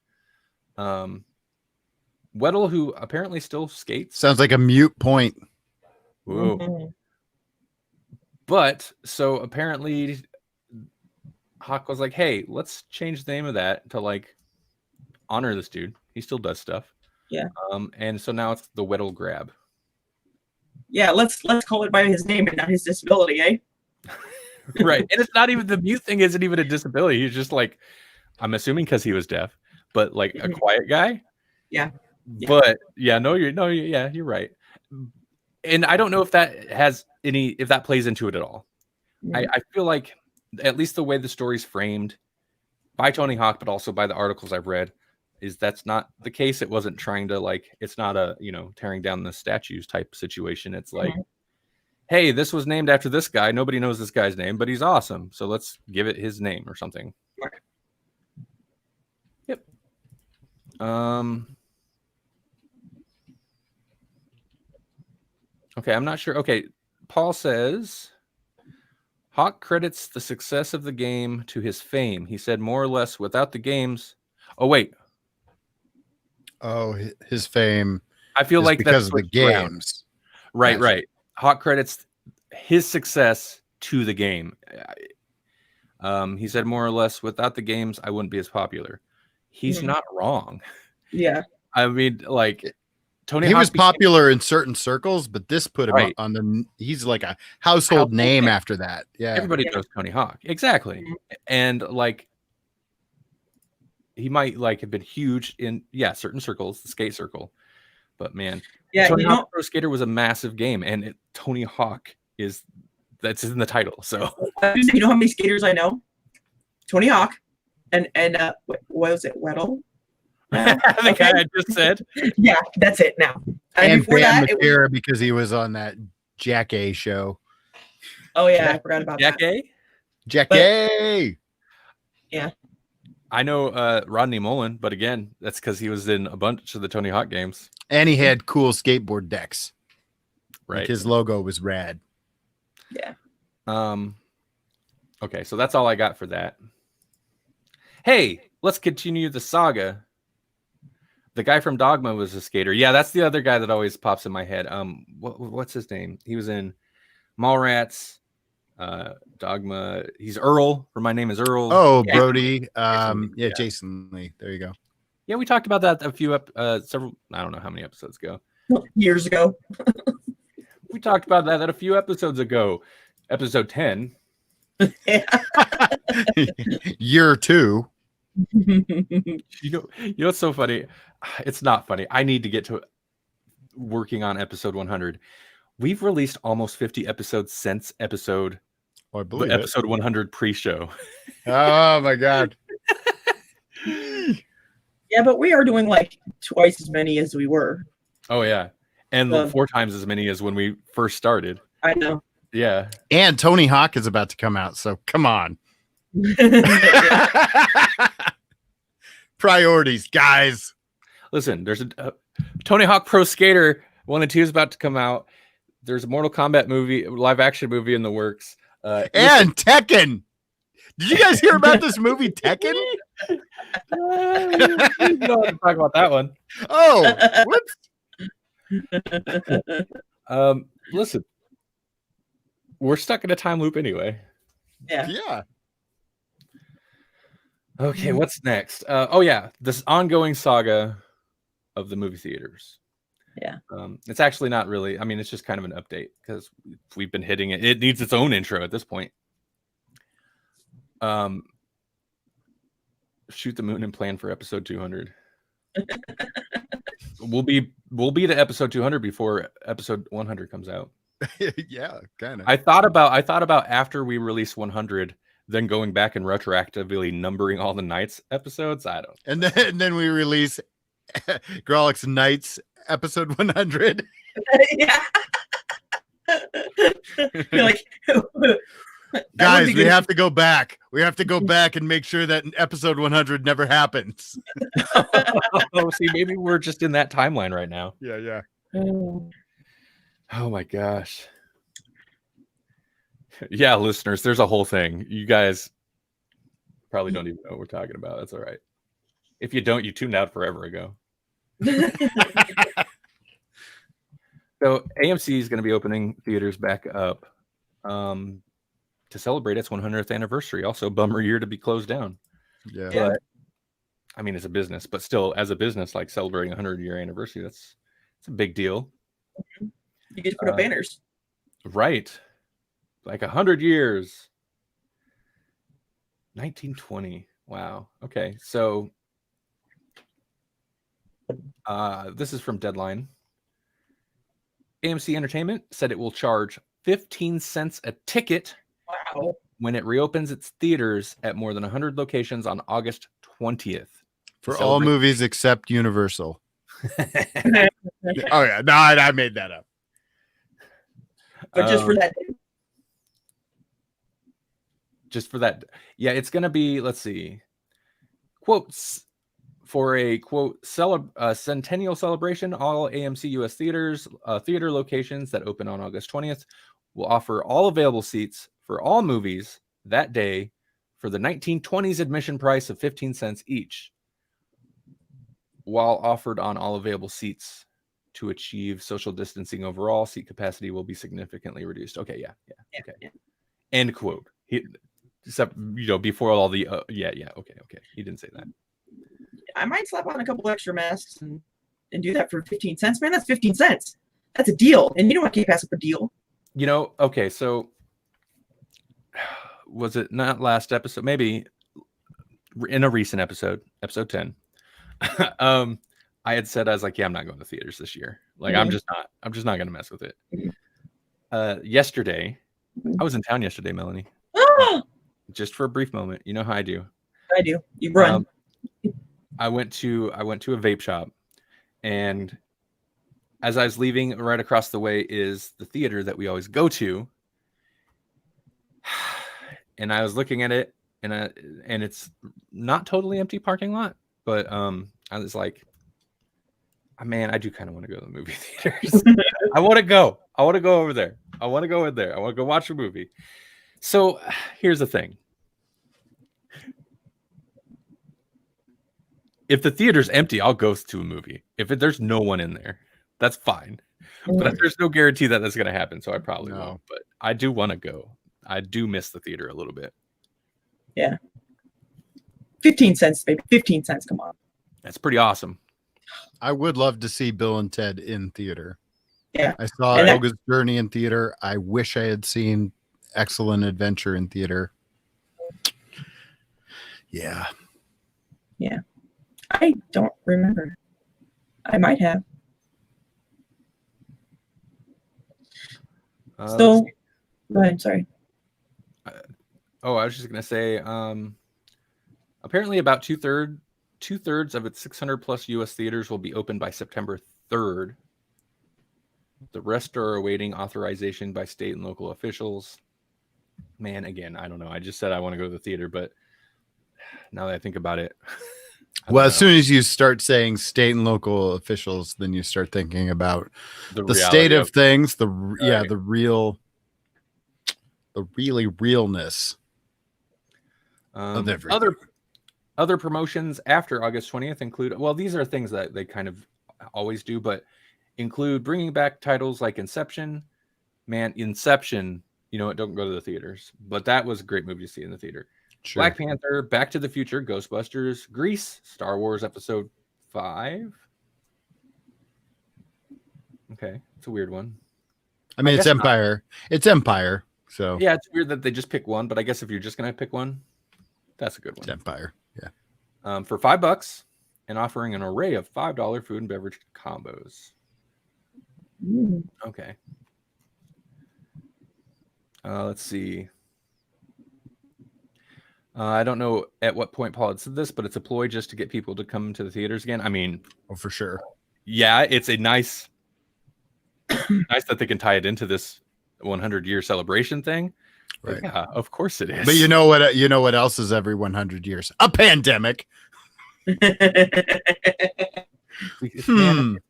Weddle, who apparently still skates. Sounds like a mute point. Whoa. But so apparently Hawk was like, hey, let's change the name of that to like honor this dude. He still does stuff. Yeah. And so now it's the Weddle grab. Yeah, let's call it by his name and not his disability, eh? Right. And it's not even the mute thing isn't even a disability. He's just like, I'm assuming because he was deaf, but like a quiet guy. Yeah. But yeah, you're right. And I don't know if that has if that plays into it at all. I feel like at least the way the story's framed by Tony Hawk, but also by the articles I've read, is that's not the case. It wasn't trying to like, it's not a, tearing down the statues type situation. It's like, hey, this was named after this guy. Nobody knows this guy's name, but he's awesome. So let's give it his name or something. Right. Yep. Okay, I'm not sure. Okay, Paul says Hawk credits the success of the game to his fame. He said more or less without the games. Oh, wait. Oh, his fame. I feel like because that's of the games. Right, right. Hawk credits his success to the game. He said more or less without the games, I wouldn't be as popular. He's not wrong. Yeah. I mean, like Tony He Hawk was popular in certain circles, but this put him on the. He's like a household name after that. Yeah, everybody knows Tony Hawk, exactly. And like, he might like have been huge in certain circles, the skate circle. But man, Tony Hawk Pro Skater was a massive game, and Tony Hawk that's in the title. So you know how many skaters I know? Tony Hawk, and what was it? Weddle. The guy I just said. Yeah, that's it now. And Bam McCara because he was on that Jack A show. Oh yeah, I forgot about Jack that. A. Jack A. Yeah. I know Rodney Mullen, but again, that's because he was in a bunch of the Tony Hawk games. And he had cool skateboard decks. Right. Like his logo was rad. Yeah. Okay, so that's all I got for that. Hey, let's continue the saga. The guy from Dogma was a skater. Yeah, that's the other guy that always pops in my head. What's his name? He was in Mallrats, Dogma. He's Earl. My name is Earl. Oh, yeah. Brody. Jason Lee. There you go. Yeah, we talked about that a few several. I don't know how many episodes ago. Years ago. We talked about that a few episodes ago. Episode 10. Year 2. You know what's so funny? It's not funny. I need to get to working on episode 100. We've released almost 50 episodes since episode 100 pre-show. Oh my god. Yeah, but we are doing like twice as many as we were. Oh yeah, and 4 times as many as when we first started. I know. Yeah, and Tony Hawk is about to come out, so come on. Priorities, guys. Listen, there's a Tony Hawk Pro Skater 1 and 2 is about to come out. There's a Mortal Kombat movie, live action movie in the works. And Tekken. Did you guys hear about this movie, Tekken? We don't have to talk about that one. Oh, whoops. Listen, we're stuck in a time loop anyway. Yeah. Okay, what's next? This ongoing saga of the movie theaters. Yeah. It's actually not really. I mean, it's just kind of an update because we've been hitting it. It needs its own intro at this point. Shoot the moon and plan for episode 200. We'll be to episode 200 before episode 100 comes out. Yeah, kind of. I thought about after we release 100. Then going back and retroactively numbering all the Nights episodes. I don't. And then we release Grawlix Nights episode 100. Yeah. You're like, that would Guys, be we good. have to go back. We have to go back and make sure that episode 100 never happens. Oh, see, maybe we're just in that timeline right now. Yeah. Oh. Oh my gosh. Yeah, listeners, there's a whole thing. You guys probably don't even know what we're talking about. That's all right. If you don't, you tuned out forever ago. So AMC is going to be opening theaters back up to celebrate its 100th anniversary. Also, bummer year to be closed down. Yeah. But I mean, it's a business, but still, as a business, like celebrating a 100-year anniversary, it's a big deal. You get to put up banners. Right. Like 100 years. 1920. Wow. Okay. So this is from Deadline. AMC Entertainment said it will charge 15 cents a ticket Wow. when it reopens its theaters at more than 100 locations on August 20th. For all movies except Universal. Oh, yeah. No, I made that up. But just for that. Just for that. Yeah, it's going to be, let's see, quotes for a, quote, centennial celebration. All AMC US theaters, theater locations that open on August 20th will offer all available seats for all movies that day for the 1920s admission price of 15 cents each, while offered on all available seats. To achieve social distancing overall, seat capacity will be significantly reduced. Okay, yeah. Okay. Yeah. End quote. Except, before all the okay. He didn't say that. I might slap on a couple extra masks and do that for 15 cents. Man, that's 15 cents. That's a deal. And you know what? Can't pass up a deal. Okay, so was it not last episode? Maybe in a recent episode 10. I had said, I was like, yeah, I'm not going to theaters this year. Like, I'm just not going to mess with it. Yesterday, I was in town yesterday, Melanie. Just for a brief moment. You know how I do. I do. You run. I went to a vape shop, and as I was leaving, right across the way is the theater that we always go to. And I was looking at it, and it's not totally empty parking lot, but I was like, man, I do kind of want to go to the movie theaters. I want to go over there. I want to go in there. I want to go watch a movie. So here's the thing. If the theater's empty, I'll go to a movie. If there's no one in there, that's fine. But there's no guarantee that that's going to happen, so I probably won't. But I do want to go. I do miss the theater a little bit. Yeah. 15 cents, baby. 15 cents. Come on. That's pretty awesome. I would love to see Bill and Ted in theater. Yeah. I saw Hogan's Journey in theater. I wish I had seen Excellent Adventure in theater. Yeah. Yeah. I don't remember. I might have. So, go ahead. Sorry. I was just going to say, apparently about two-thirds of its 600 plus US theaters will be open by September 3rd. The rest are awaiting authorization by state and local officials. Man, again, I don't know. I just said I want to go to the theater, but now that I think about it. Well, as soon as you start saying state and local officials, then you start thinking about the state of things, the really realness of everything. Other promotions after August 20th include, well, these are things that they kind of always do, but include bringing back titles like Inception. Man, Inception, you know what, don't go to the theaters, but that was a great movie to see in the theater. Sure. Black Panther, Back to the Future, Ghostbusters, Grease, Star Wars Episode 5. Okay, it's a weird one. I mean, it's Empire. It's Empire. So yeah, it's weird that they just pick one, but I guess if you're just gonna pick one, that's a good one. It's Empire. Yeah. For $5 and offering an array of $5 food and beverage combos. Okay. Let's see. I don't know at what point Paul had said this, but it's a ploy just to get people to come to the theaters again. I mean, Oh, for sure. yeah, it's a nice that they can tie it into this 100-year celebration thing. Right. But yeah, of course it is. But you know what? You know what else is every 100 years? A pandemic. Man,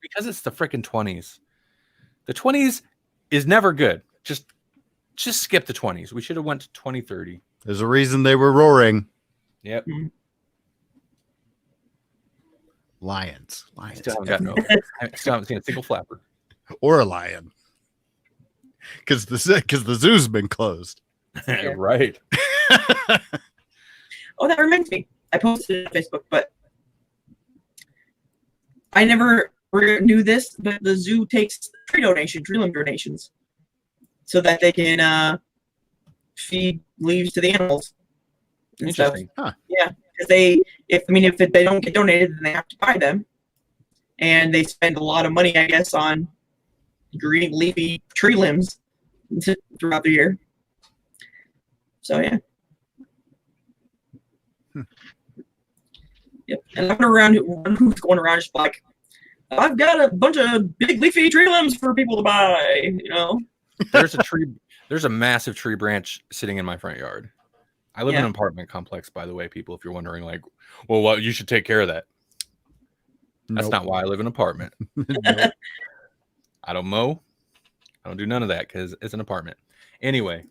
because it's the freaking 20s. The 20s is never good. Just skip the 20s. We should have went to 2030. There's a reason they were roaring. Yep. Lions. Still haven't seen a single flapper. Or a lion. Because the zoo's been closed. Right. Oh, that reminds me. I posted it on Facebook, but I never knew this, but the zoo takes tree limb donations, so that they can feed leaves to the animals. Interesting. Huh. Yeah, because if they don't get donated, then they have to buy them, and they spend a lot of money, I guess, on green leafy tree limbs throughout the year. So yeah. Yep. And I went who's going around just like, I've got a bunch of big leafy tree limbs for people to buy, There's a massive tree branch sitting in my front yard. I live in an apartment complex, by the way, people, if you're wondering, like, well, you should take care of that. That's not why I live in an apartment. Nope. I don't mow. I don't do none of that because it's an apartment. Anyway,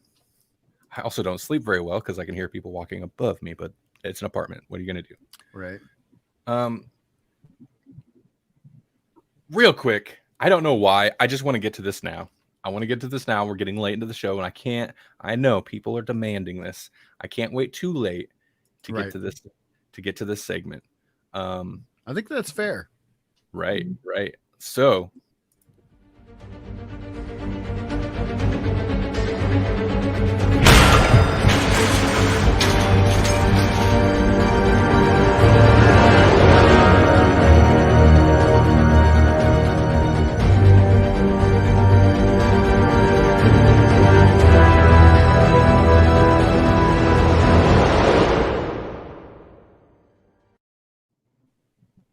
I also don't sleep very well because I can hear people walking above me, but it's an apartment. What are you going to do? Right. Real quick, I don't know why. I just want to get to this now. We're getting late into the show, and I know people are demanding this. I can't wait too late to get to this segment. I think that's fair. Right. So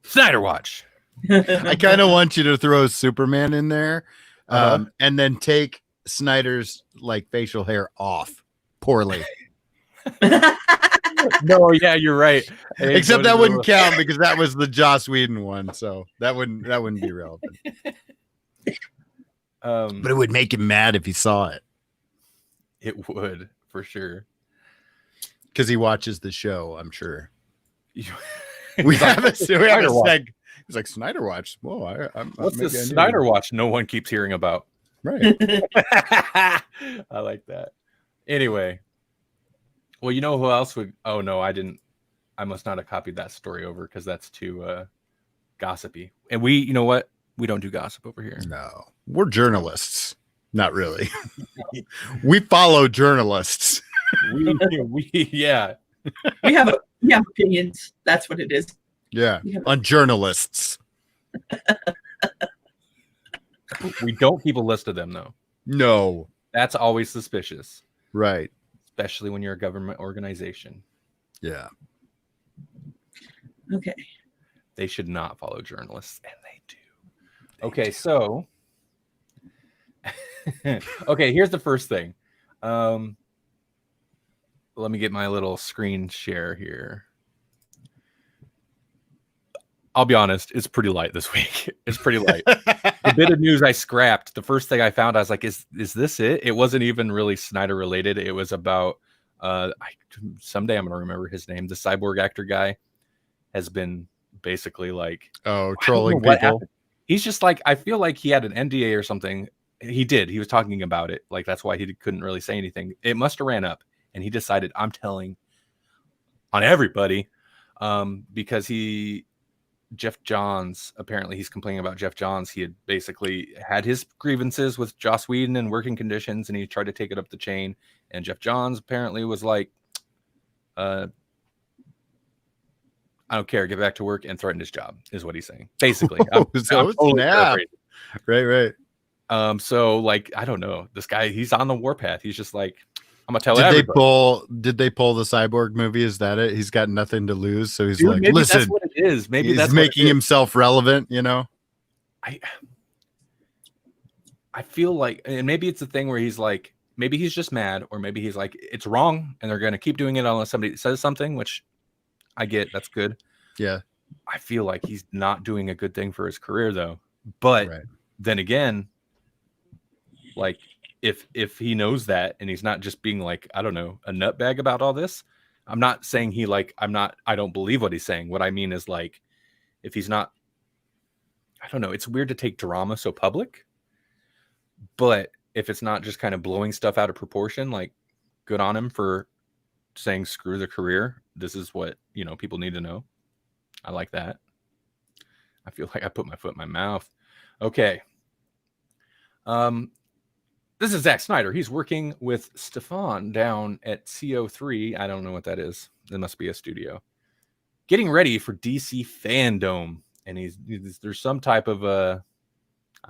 Snyder Watch. I kind of want you to throw Superman in there, and then take Snyder's facial hair off poorly. No, yeah, you're right. Except that wouldn't count because that was the Joss Whedon one, so that wouldn't be relevant. But it would make him mad if he saw it. It would, for sure. Because he watches the show, I'm sure. We have a seg. He's like, Snyder Watch. Whoa, what's this Snyder Watch no one keeps hearing about? Right. I like that. Anyway. Well, you know who else would... Oh, no, I didn't. I must not have copied that story over because that's too gossipy. And you know what? We don't do gossip over here. No. We're journalists. Not really. We follow journalists. Yeah. We have opinions. That's what it is. Yeah. On journalists. We don't keep a list of them, though. No. That's always suspicious. Right. Especially when you're a government organization. Yeah. Okay. They should not follow journalists, and they do. Okay, so... okay, here's the first thing. Let me get my little screen share here. I'll be honest, it's pretty light this week. It's pretty light. The bit of news I scrapped, the first thing I found, I was like, is this it? It wasn't even really Snyder related. It was about someday I'm going to remember his name. The cyborg actor guy has been basically like, trolling people. He's just like, I feel like he had an NDA or something. He did. He was talking about it. Like, that's why he couldn't really say anything. It must have ran up, and he decided, I'm telling on everybody, because Jeff Johns, apparently he's complaining about Jeff Johns. He had basically had his grievances with Joss Whedon and working conditions, and he tried to take it up the chain. And Jeff Johns apparently was like, I don't care, get back to work, and threatened his job, is what he's saying. Basically. I'm totally right. So, like, I don't know. This guy, he's on the warpath. He's just like, I'm gonna tell Did everybody. Did they pull the Cyborg movie? Is that it? He's got nothing to lose, so he's Dude, like, maybe listen, that's what it is. Maybe he's that's making what it is. himself relevant. You know. I feel like, and maybe it's a thing where he's like, maybe he's just mad, or maybe he's like, it's wrong, and they're gonna keep doing it unless somebody says something, which I get. That's good. Yeah. I feel like he's not doing a good thing for his career, though. But then again, like if he knows that and he's not just being like, I don't know, a nutbag about all this. I'm not saying I don't believe what he's saying. What I mean is, like, if he's not, I don't know, it's weird to take drama so public, but if it's not just kind of blowing stuff out of proportion, like, good on him for saying screw the career. This is what, people need to know. I like that. I feel like I put my foot in my mouth. Okay. This is Zack Snyder. He's working with Stefan down at CO3. I don't know what that is. It must be a studio. Getting ready for DC Fandom. And there's some type of I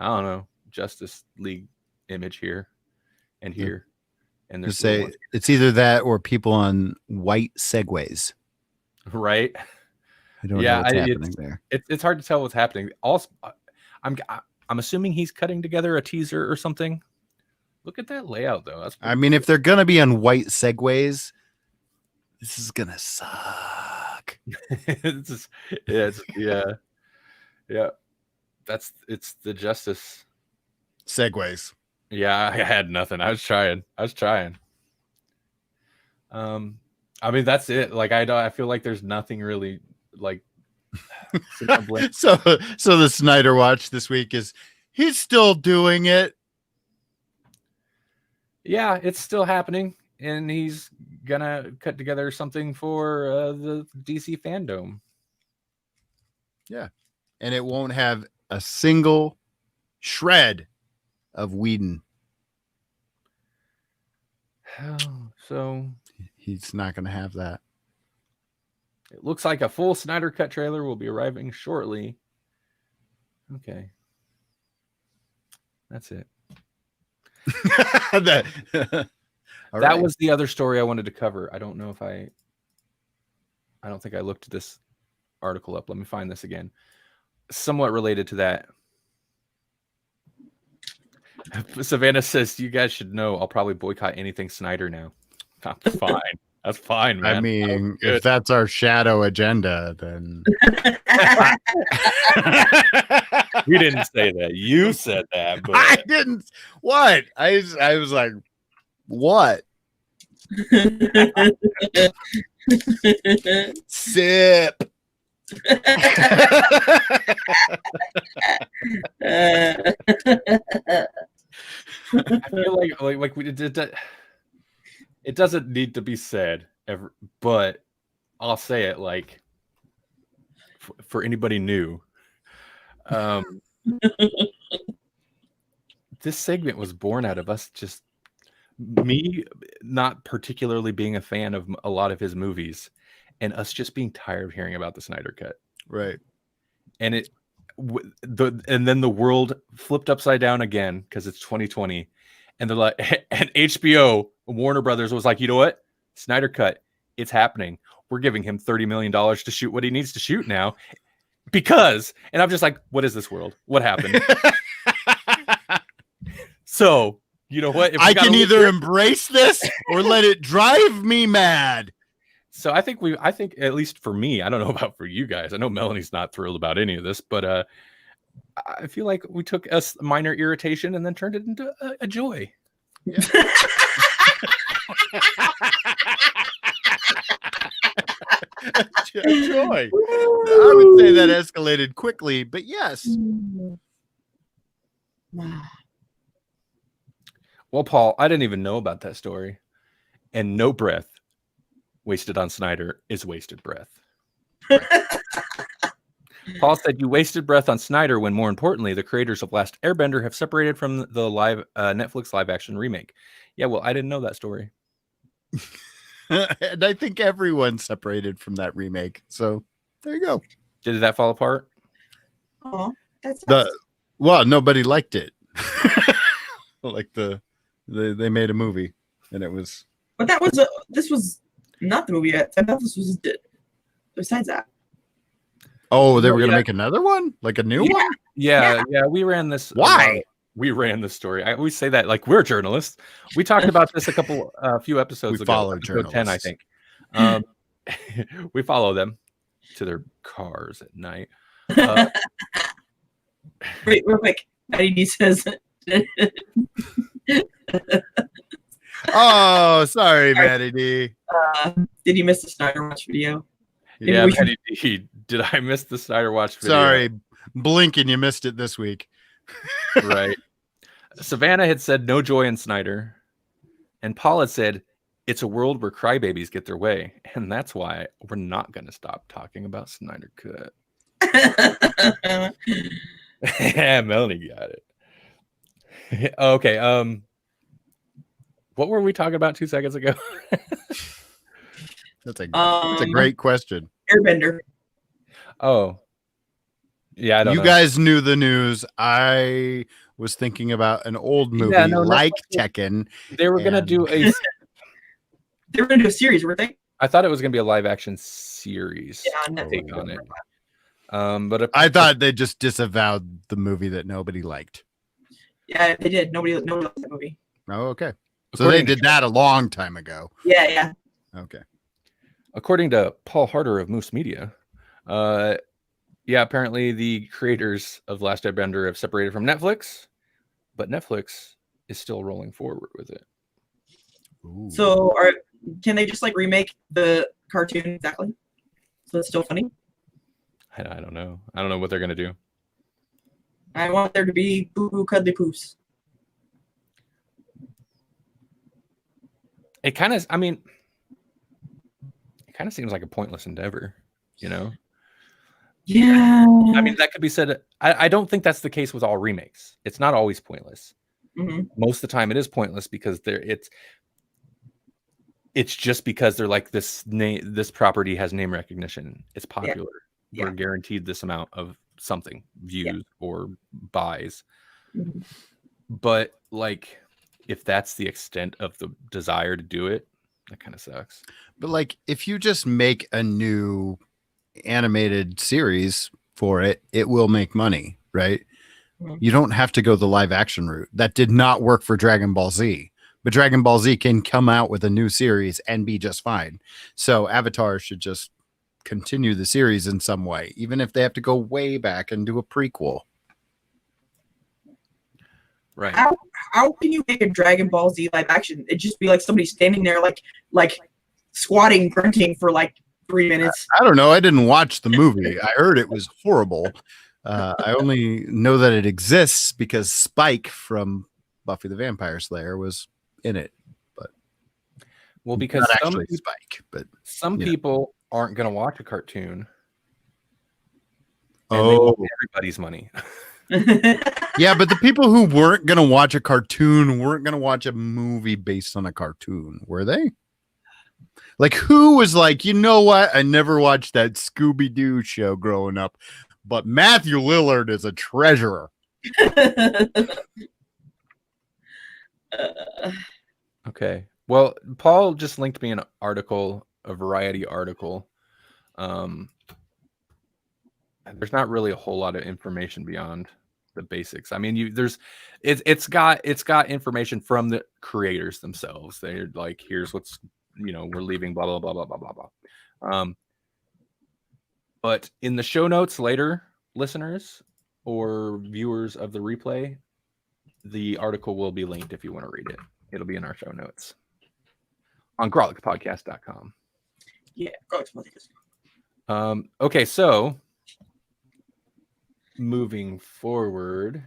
don't know, Justice League image here and here. And there's it's either that or people on white Segways. Right. I don't know what's happening there. It's hard to tell what's happening. Also, I'm assuming he's cutting together a teaser or something. Look at that layout, though. I mean, if they're gonna be on white Segways, this is gonna suck. Yeah. It's the Justice Segways. Yeah, I had nothing. I was trying. I mean, that's it. Like, I feel like there's nothing really, like. so the Snyder Watch this week is he's still doing it. Yeah, it's still happening, and he's gonna cut together something for the DC Fandom. Yeah, and it won't have a single shred of Whedon. So he's not going to have that. It looks like a full Snyder Cut trailer will be arriving shortly. Okay, that's it. That was the other story I wanted to cover. I don't know if I don't think I looked this article up. Let me find this again. Somewhat related to that. Savannah says, you guys should know I'll probably boycott anything Snyder now. That's fine. That's fine, man. I mean, if that's our shadow agenda, then we didn't say that. You said that, but I didn't. What? I was like, what? Sip. I feel like we did that. It doesn't need to be said ever, but I'll say it, like, for anybody new. This segment was born out of us just me not particularly being a fan of a lot of his movies, and us just being tired of hearing about the Snyder Cut. Right. And and then the world flipped upside down again because it's 2020, and they're like, and HBO, Warner Brothers was like, you know what, Snyder Cut, it's happening. We're giving him $30 million to shoot what he needs to shoot now, because, and I'm just like, what is this world? What happened? So, you know what? I can either embrace this or let it drive me mad. So I think at least for me, I don't know about for you guys. I know Melanie's not thrilled about any of this, but I feel like we took a minor irritation and then turned it into a joy. Yeah. Joy. I would say that escalated quickly, but yes. Well, Paul, I didn't even know about that story, and no breath wasted on Snyder is wasted breath. Paul said, you wasted breath on Snyder when, more importantly, the creators of Last Airbender have separated from the live Netflix live action remake. Yeah, well, I didn't know that story. And I think everyone separated from that remake. So there you go. Did that fall apart? Oh, that's well, nobody liked it. Like they made a movie and it was But this was not the movie yet. I thought this was besides that. Oh, they were Yeah. gonna make another one, like a new one. Yeah. We ran this. Why? We ran this story. I always say that like we're journalists. We talked about this a few episodes We ago. follow Episode 10, I journalists. think. We follow them to their cars at night. Wait, real quick. Eddie says. Oh, sorry, Maddie D. Did you miss the Snyder Watch video? Maybe Yeah, we should- Maddie D, did I miss the Snyder Watch video? Sorry, blinking, you missed it this week. Right. Savannah had said no joy in Snyder, and Paul had said it's a world where crybabies get their way, and that's why we're not going to stop talking about Snyder Cut. Yeah, Melanie got it. Okay. What were we talking about 2 seconds ago? That's a great question. Airbender. Oh, yeah. I don't You know. guys knew the news. I was thinking about an old movie like Tekken. They were going to and- do a. They were going to do a series, weren't they? I thought it was going to be a live action series. Yeah, on Netflix. Take on it. But I thought they just disavowed the movie that nobody liked. Yeah, they did. Nobody liked that movie. Oh, okay. So they did that a long time ago. Yeah. Okay. According to Paul Harder of Moose Media, apparently the creators of Last Airbender have separated from Netflix, but Netflix is still rolling forward with it. Ooh. So, can they just like remake the cartoon exactly? So it's still funny. I don't know. I don't know what they're gonna do. I want there to be boo boo cuddly poofs. It kind of, I mean, it kind of seems like a pointless endeavor, you know? Yeah. I mean, that could be said. I don't think that's the case with all remakes. It's not always pointless. Mm-hmm. Most of the time, it is pointless because it's just because they're like this property has name recognition. It's popular. Yeah. We're guaranteed this amount of something views or buys. Mm-hmm. But like, if that's the extent of the desire to do it, that kind of sucks. But like, if you just make a new animated series for it, it will make money, right? Mhm. You don't have to go the live action route. That did not work for Dragon Ball Z, but Dragon Ball Z can come out with a new series and be just fine. So Avatar should just continue the series in some way, even if they have to go way back and do a prequel. Right. How can you make a Dragon Ball Z live action? It'd just be like somebody standing there like squatting, grunting for like 3 minutes. I don't know. I didn't watch the movie. I heard it was horrible. I only know that it exists because Spike from Buffy the Vampire Slayer was in it. Well, because Not actually Spike, but some yeah. people aren't going to watch a cartoon. And they want everybody's money. yeah, but the people who weren't going to watch a cartoon weren't going to watch a movie based on a cartoon, were they? Like, who was like, you know what? I never watched that Scooby-Doo show growing up, but Matthew Lillard is a treasure. Okay. Well, Paul just linked me an article, a Variety article. There's not really a whole lot of information beyond the basics. I mean, it's got information from the creators themselves. They're like, here's what's, we're leaving, blah, blah, blah, blah, blah, blah, blah. But in the show notes later, listeners or viewers of the replay, the article will be linked if you want to read it. It'll be in our show notes on grawlixpodcast.com. Yeah. Grawlix. Okay, so moving forward,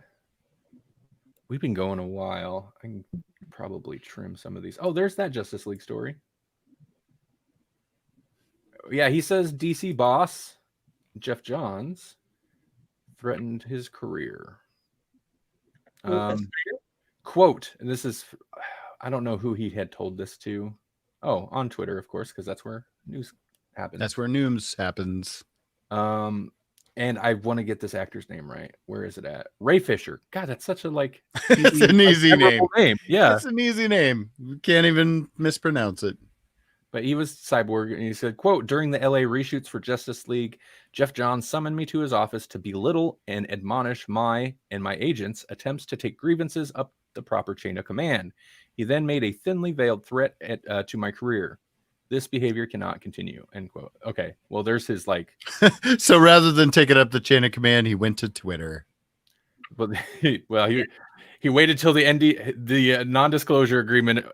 we've been going a while. I can probably trim some of these. Oh, there's that Justice League story. Yeah, he says DC boss Jeff Johns threatened his career. Quote, and this is, I don't know who he had told this to. Oh, on Twitter, of course, because that's where news happens. That's where news happens. And I want to get this actor's name right. Where is it at? Ray Fisher. God, that's such a like. It's an easy name. Yeah, it's an easy name. You can't even mispronounce it. But he was Cyborg, and he said, quote, during the LA reshoots for Justice League, Jeff Johns summoned me to his office to belittle and admonish my and my agents' attempts to take grievances up the proper chain of command. He then made a thinly veiled threat to my career. This behavior cannot continue, end quote. Okay, well, there's his like. So rather than take it up the chain of command, he went to Twitter. But he waited till the non-disclosure agreement,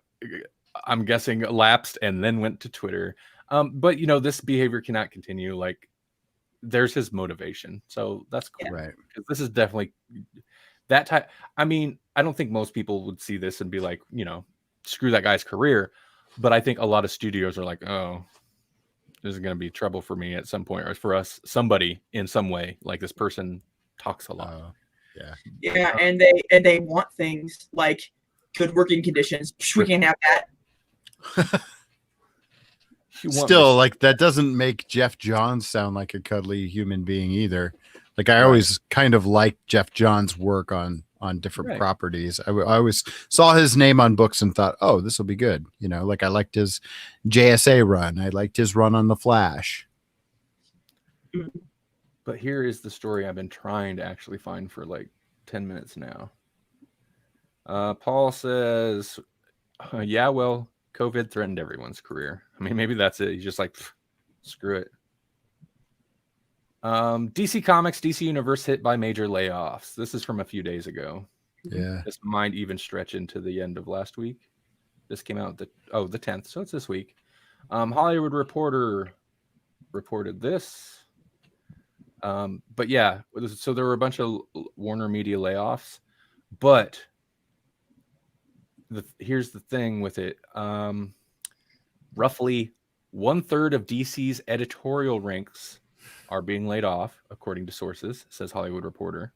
I'm guessing, lapsed, and then went to Twitter. But this behavior cannot continue. Like, there's his motivation, so that's cool, right? Because this is definitely that type. I mean, I don't think most people would see this and be like, screw that guy's career. But I think a lot of studios are like, oh, this is going to be trouble for me at some point, or for us, somebody in some way. Like, this person talks a lot. Yeah, and they want things like good working conditions. We can't have that. Still, like, that doesn't make Jeff Johns sound like a cuddly human being either. Like, I always kind of liked Jeff Johns' work on different properties. I always saw his name on books and thought, oh, this will be good. Like, I liked his JSA run. I liked his run on The Flash. But here is the story I've been trying to actually find for like 10 minutes now. Paul says, yeah, well, COVID threatened everyone's career. I mean, maybe that's it. He's just like, screw it. DC Comics, DC Universe hit by major layoffs. This is from a few days ago. Yeah. This might even stretch into the end of last week. This came out the 10th, so it's this week. Hollywood Reporter reported this. But yeah, so there were a bunch of Warner Media layoffs, but here's the thing with it. Roughly 1/3 of DC's editorial ranks are being laid off, according to sources, says Hollywood Reporter.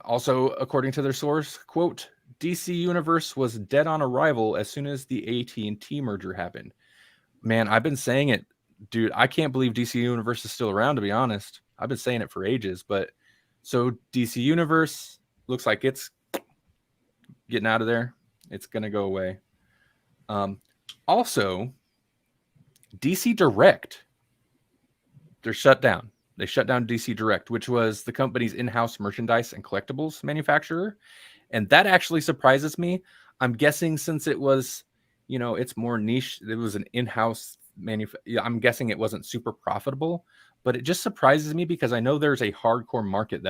Also, according to their source, quote, DC Universe was dead on arrival as soon as the AT&T merger happened. Man, I've been saying it, dude. I can't believe DC Universe is still around, to be honest. I've been saying it for ages, but so DC Universe looks like it's getting out of there. It's going to go away. Also, DC Direct, they're shut down. They shut down DC Direct, which was the company's in-house merchandise and collectibles manufacturer. And that actually surprises me. I'm guessing since it was, it's more niche. It was an in-house I'm guessing it wasn't super profitable, but it just surprises me because I know there's a hardcore market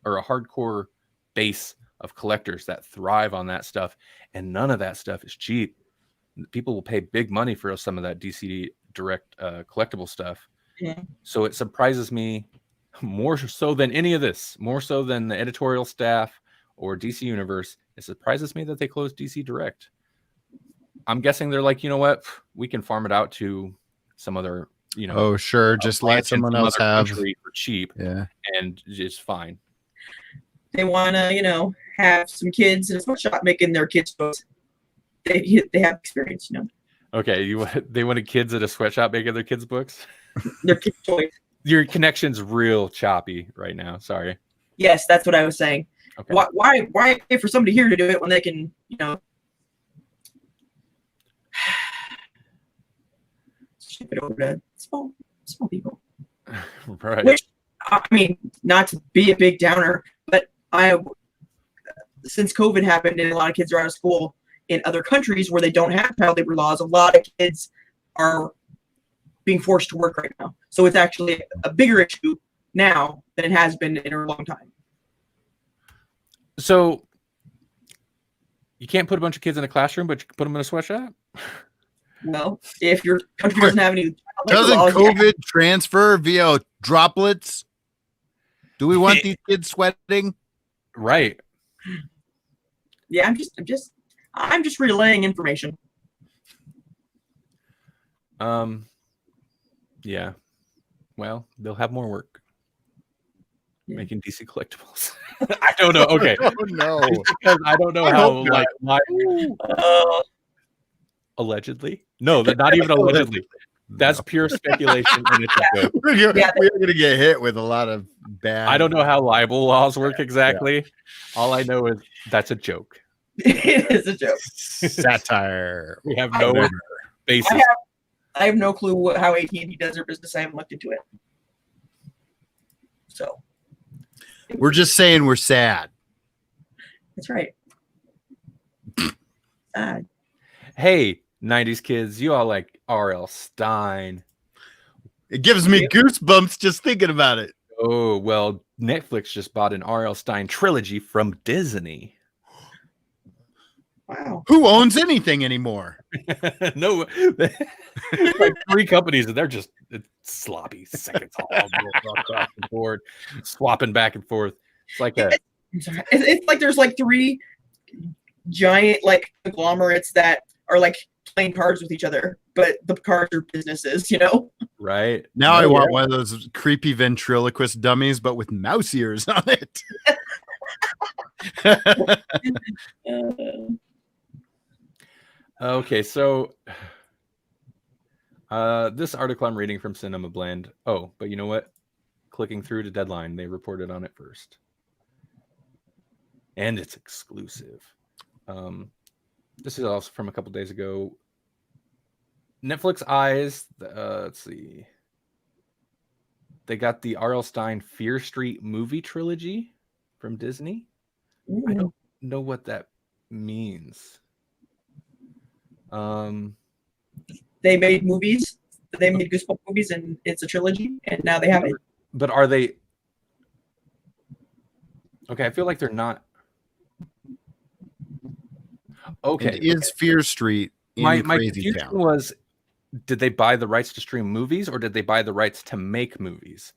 or a hardcore base of collectors that thrive on that stuff. And none of that stuff is cheap. People will pay big money for some of that DC Direct collectible stuff. Yeah. So it surprises me more so than any of this, more so than the editorial staff or DC Universe. It surprises me that they closed DC Direct. I'm guessing they're like, you know what? We can farm it out to some other, Oh, sure. Just let someone else have for cheap. Yeah. And it's fine. They want to, have some kids in a sweatshop making their kids' books. They have experience, Okay, they wanted kids at a sweatshop making their kids' books? Their kids' toys. Your connection's real choppy right now. Sorry. Yes, that's what I was saying. Okay. Why pay for somebody here to do it when they can, ship it over to small people? Right. Which, I mean, not to be a big downer, but since COVID happened and a lot of kids are out of school in other countries where they don't have child labor laws, a lot of kids are being forced to work right now. So it's actually a bigger issue now than it has been in a long time. So you can't put a bunch of kids in a classroom, but you can put them in a sweatshop? Well, if your country doesn't have any... Doesn't COVID transfer via droplets? Do we want these kids sweating? Right. Yeah, I'm just relaying information. Yeah. Well, they'll have more work making DC collectibles. I don't know. Okay. Oh, no. Because I don't know how. Like, why. Allegedly. No, not even allegedly. That's pure speculation. And it's a joke. We're going to get hit with a lot of bad. I don't know how libel laws work exactly. All I know is that's a joke. It is a joke. Satire. We have no basis. I have no clue how AT&T does their business. I haven't looked into it. So we're just saying we're sad. That's right. Sad. Hey, 90s kids, you all like R.L. Stine. It gives me goosebumps just thinking about it. Oh, well, Netflix just bought an R.L. Stine trilogy from Disney. Wow. Who owns anything anymore? No, like 3 companies, and they're just sloppy seconds all across the board, swapping back and forth. It's like it's like there's like 3 giant like conglomerates that are like playing cards with each other, but the cards are businesses, you know? Right. Now I want one of those creepy ventriloquist dummies, but with mouse ears on it. Okay, so this article I'm reading from Cinema Blend. Oh, but you know what? Clicking through to Deadline, they reported on it first. And it's exclusive. This is also from a couple days ago. Netflix eyes, let's see. They got the R.L. Stine Fear Street movie trilogy from Disney. Ooh. I don't know what that means. They made movies. They made Goosebumps movies, and it's a trilogy, and now they have it. But are they? Okay, I feel like they're not. Okay, it is Fear Street in my Crazy confusion Town. was, did they buy the rights to stream movies, or did they buy the rights to make movies?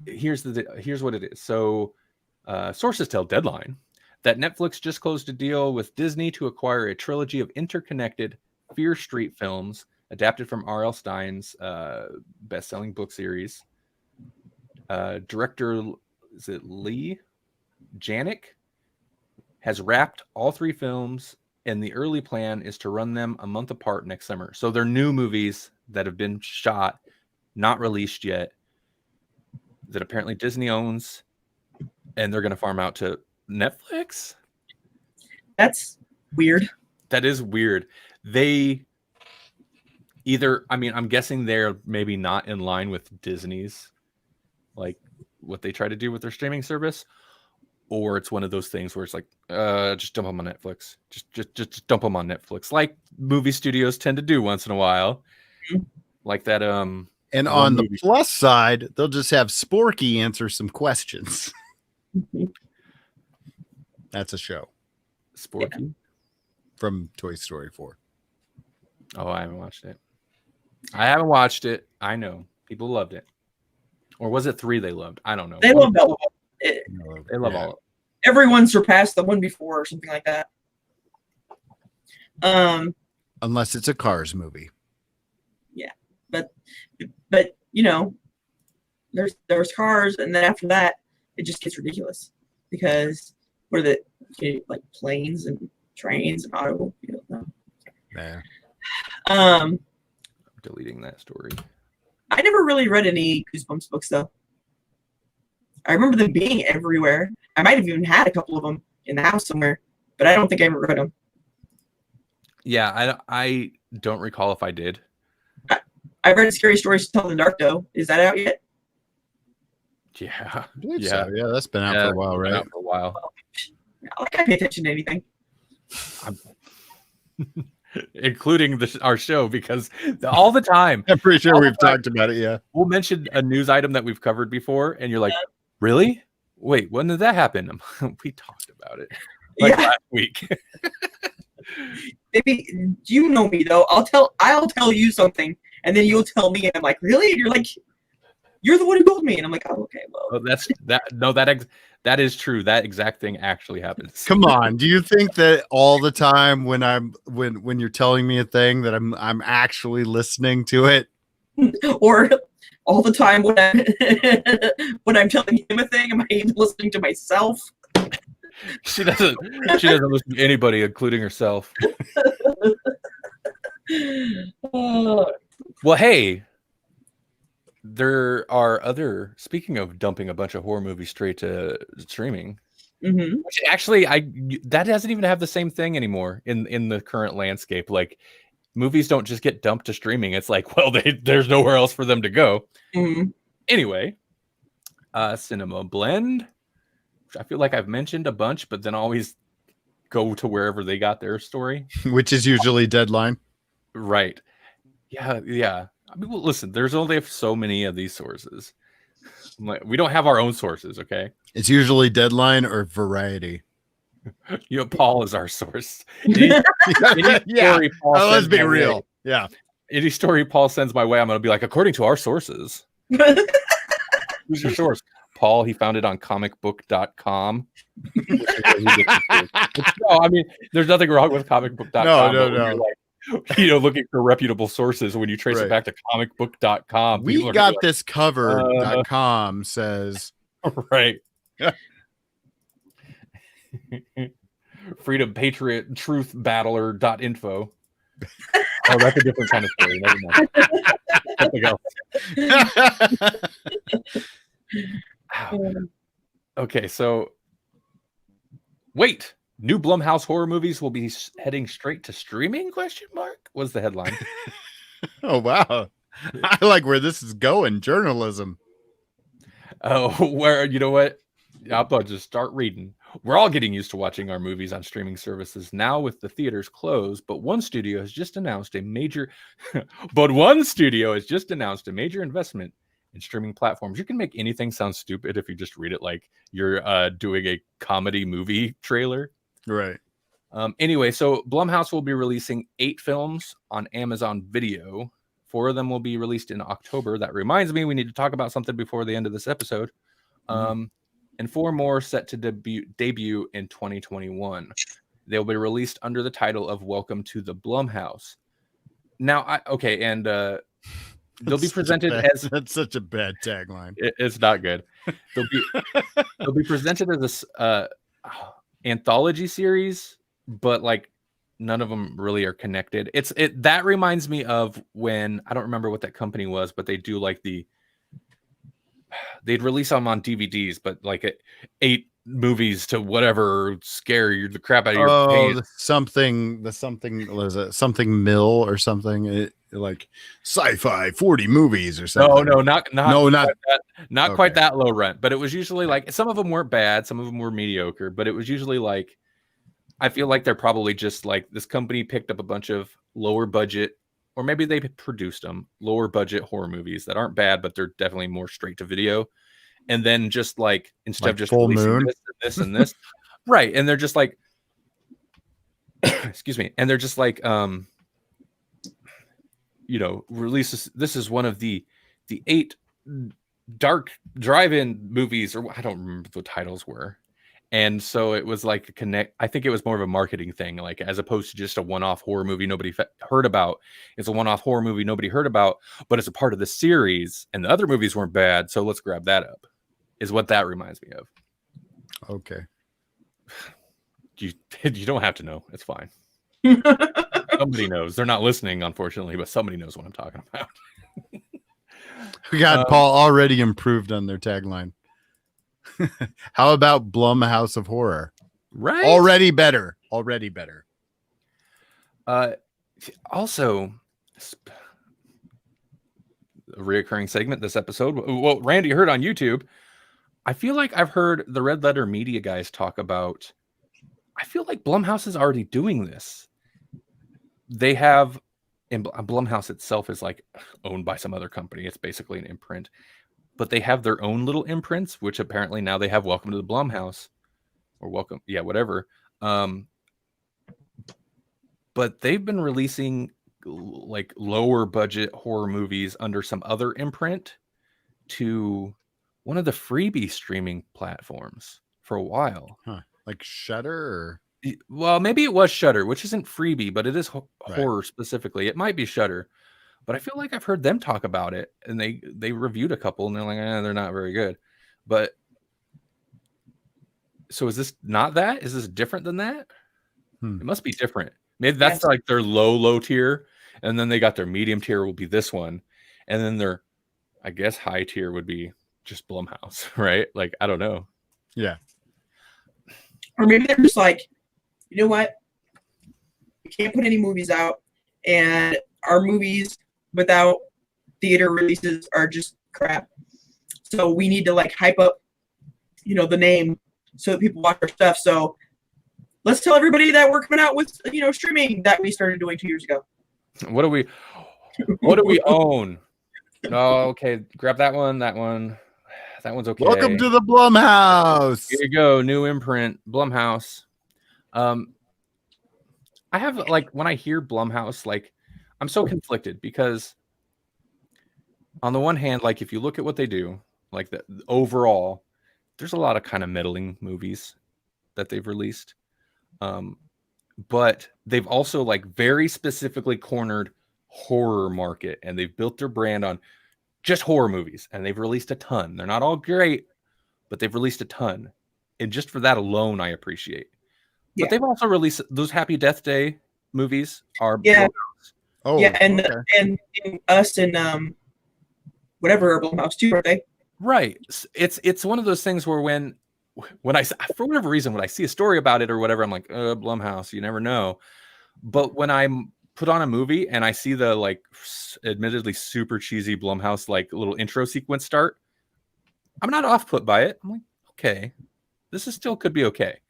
Here's what it is. So, sources tell Deadline that Netflix just closed a deal with Disney to acquire a trilogy of interconnected Fear Street films adapted from R.L. Stine's best-selling book series. Director, is it Lee Janik, has wrapped all 3 films, and the early plan is to run them a month apart next summer. So they're new movies that have been shot, not released yet, that apparently Disney owns, and they're going to farm out to Netflix. That's weird. That is weird. They either, I mean, I'm guessing they're maybe not in line with Disney's, like what they try to do with their streaming service, or it's one of those things where it's like, just dump them on Netflix. Just dump them on Netflix, like movie studios tend to do once in a while. Mm-hmm. Like that. And on the plus side, they'll just have Sporky answer some questions. That's a show. Sporky from Toy Story 4. Oh, I haven't watched it. I know people loved it, or was it 3 they loved? I don't know. They loved all of it. They love all of it. Everyone surpassed the one before or something like that. Unless it's a Cars movie. Yeah, but you know, there's Cars, and then after that, it just gets ridiculous because what are the like planes and trains and auto? You know, Yeah. I'm deleting that story. I never really read any Goosebumps books though. I remember them being everywhere. I might have even had a couple of them in the house somewhere, but I don't think I ever read them. Yeah, I don't recall if I did. I read Scary Stories to Tell in the Dark though. Is that out yet? Yeah, I believe so. Yeah, that's been out for a while, right? Out for a while. I can't pay attention to anything. Including our show, because all the time. I'm pretty sure we've talked about it, yeah. We'll mention a news item that we've covered before, and you're like, really? Wait, when did that happen? We talked about it last week. Maybe you know me though. I'll tell you something, and then you'll tell me, and I'm like, really? And you're like, you're the one who told me, and I'm like, oh, okay, well. That is true. That exact thing actually happens. Come on, do you think that all the time when you're telling me a thing that I'm actually listening to it, or all the time when I'm telling him a thing, am I even listening to myself? She doesn't listen to anybody, including herself. Well, hey, there are other. Speaking of dumping a bunch of horror movies straight to streaming, which actually, that doesn't even have the same thing anymore in the current landscape. Like, movies don't just get dumped to streaming. It's like, well, there's nowhere else for them to go. Anyway, Cinema Blend, which I feel like I've mentioned a bunch, but then always go to wherever they got their story, which is usually Deadline. Right. Yeah. I mean, well, listen, there's only so many of these sources. We don't have our own sources, okay? It's usually Deadline or Variety. Paul is our source. Any story Paul let's be real. Way, yeah. Any story Paul sends my way, I'm going to be like, according to our sources. Who's your source? Paul, he found it on comicbook.com. No, I mean, there's nothing wrong with comicbook.com. No. Like, looking for reputable sources, when you trace it back to comicbook.com. We got this covered.com says. Right. Freedom, Patriot, Truth, Battler.info. Oh, that's a different kind of story. Never mind. Something else. Okay, so wait. New Blumhouse horror movies will be heading straight to streaming? ? Was the headline. Oh, wow. I like where this is going. Journalism. Oh, where, you know what? I'll just start reading. We're all getting used to watching our movies on streaming services now with the theaters closed, but one studio has just announced a major investment in streaming platforms. You can make anything sound stupid if you just read it like you're doing a comedy movie trailer. Right. Anyway, so Blumhouse will be releasing 8 films on Amazon Video. 4 of them will be released in October. That reminds me, we need to talk about something before the end of this episode. And 4 more set to debut in 2021. They'll be released under the title of Welcome to the Blumhouse. Now, they'll be presented as... That's such a bad tagline. It's not good. They'll be presented as a anthology series, but like none of them really are connected. That reminds me of when, I don't remember what that company was, but they do like they'd release them on DVDs, but like 8 movies to whatever scare you the crap out of your pants. Something was it something mill or something like sci-fi 40 movies or something. No, not okay. Quite that low rent, but it was usually like some of them weren't bad, some of them were mediocre, but it was usually like, I feel like they're probably just like this company picked up a bunch of lower budget, or maybe they produced them lower budget horror movies that aren't bad, but they're definitely more straight to video. And then just like, instead of just Full releasing Moon. this and this, right. And they're just like, excuse me. And they're just like, releases. This is one of the 8 dark drive-in movies, or I don't remember what the titles were. And so it was like I think it was more of a marketing thing, like as opposed to just a one-off horror movie nobody heard about. It's a one-off horror movie nobody heard about, but it's a part of the series, and the other movies weren't bad, so let's grab that up, is what that reminds me of. Okay. You don't have to know. It's fine. Somebody knows. They're not listening, unfortunately, but somebody knows what I'm talking about. We got Paul already improved on their tagline. How about Blumhouse of Horror? Right. Already better. Also, a reoccurring segment this episode. Well, Randy heard on YouTube. I feel like I've heard the Red Letter Media guys talk about. I feel like Blumhouse is already doing this. They have, and Blumhouse itself is like owned by some other company. It's basically an imprint. But they have their own little imprints, which apparently now they have Welcome to the Blumhouse, or Welcome, whatever. But they've been releasing like lower budget horror movies under some other imprint to one of the freebie streaming platforms for a while. Huh. Like Shudder? Or... Well, maybe it was Shudder, which isn't freebie, but it is horror specifically. It might be Shudder. But I feel like I've heard them talk about it, and they reviewed a couple, and they're like, they're not very good. But so is this not that? Is this different than that? It must be different. Maybe that's like their low tier, And then they got their medium tier will be this one. And then their, I guess, high tier would be just Blumhouse, right? Like, I don't know. Yeah. Or maybe they're just like, you know what? We can't put any movies out, and our movies without theater releases are just crap. So we need to like hype up, you know, the name so that people watch our stuff. So let's tell everybody that we're coming out with, you know, streaming that we started doing 2 years ago. What do we own? Oh, okay. Grab that one. That one's okay. Welcome to the Blumhouse. Here you go. New imprint, Blumhouse. I have like when I hear Blumhouse, like I'm so conflicted because on the one hand, like if you look at what they do, like the overall, there's a lot of kind of middling movies that they've released. But they've also like very specifically cornered horror market, and they've built their brand on just horror movies, and they've released a ton. They're not all great, but they've released a ton. And just for that alone, I appreciate. Yeah. But they've also released those Happy Death Day movies are Yeah. Oh, yeah, and okay. and us and whatever are Blumhouse too, are they? right. It's one of those things where when I for whatever reason when I see a story about it or whatever, I'm like, Blumhouse, you never know. But when I'm put on a movie and I see the like admittedly super cheesy Blumhouse like little intro sequence start, I'm not off put by it. I'm like, okay, this is still could be okay.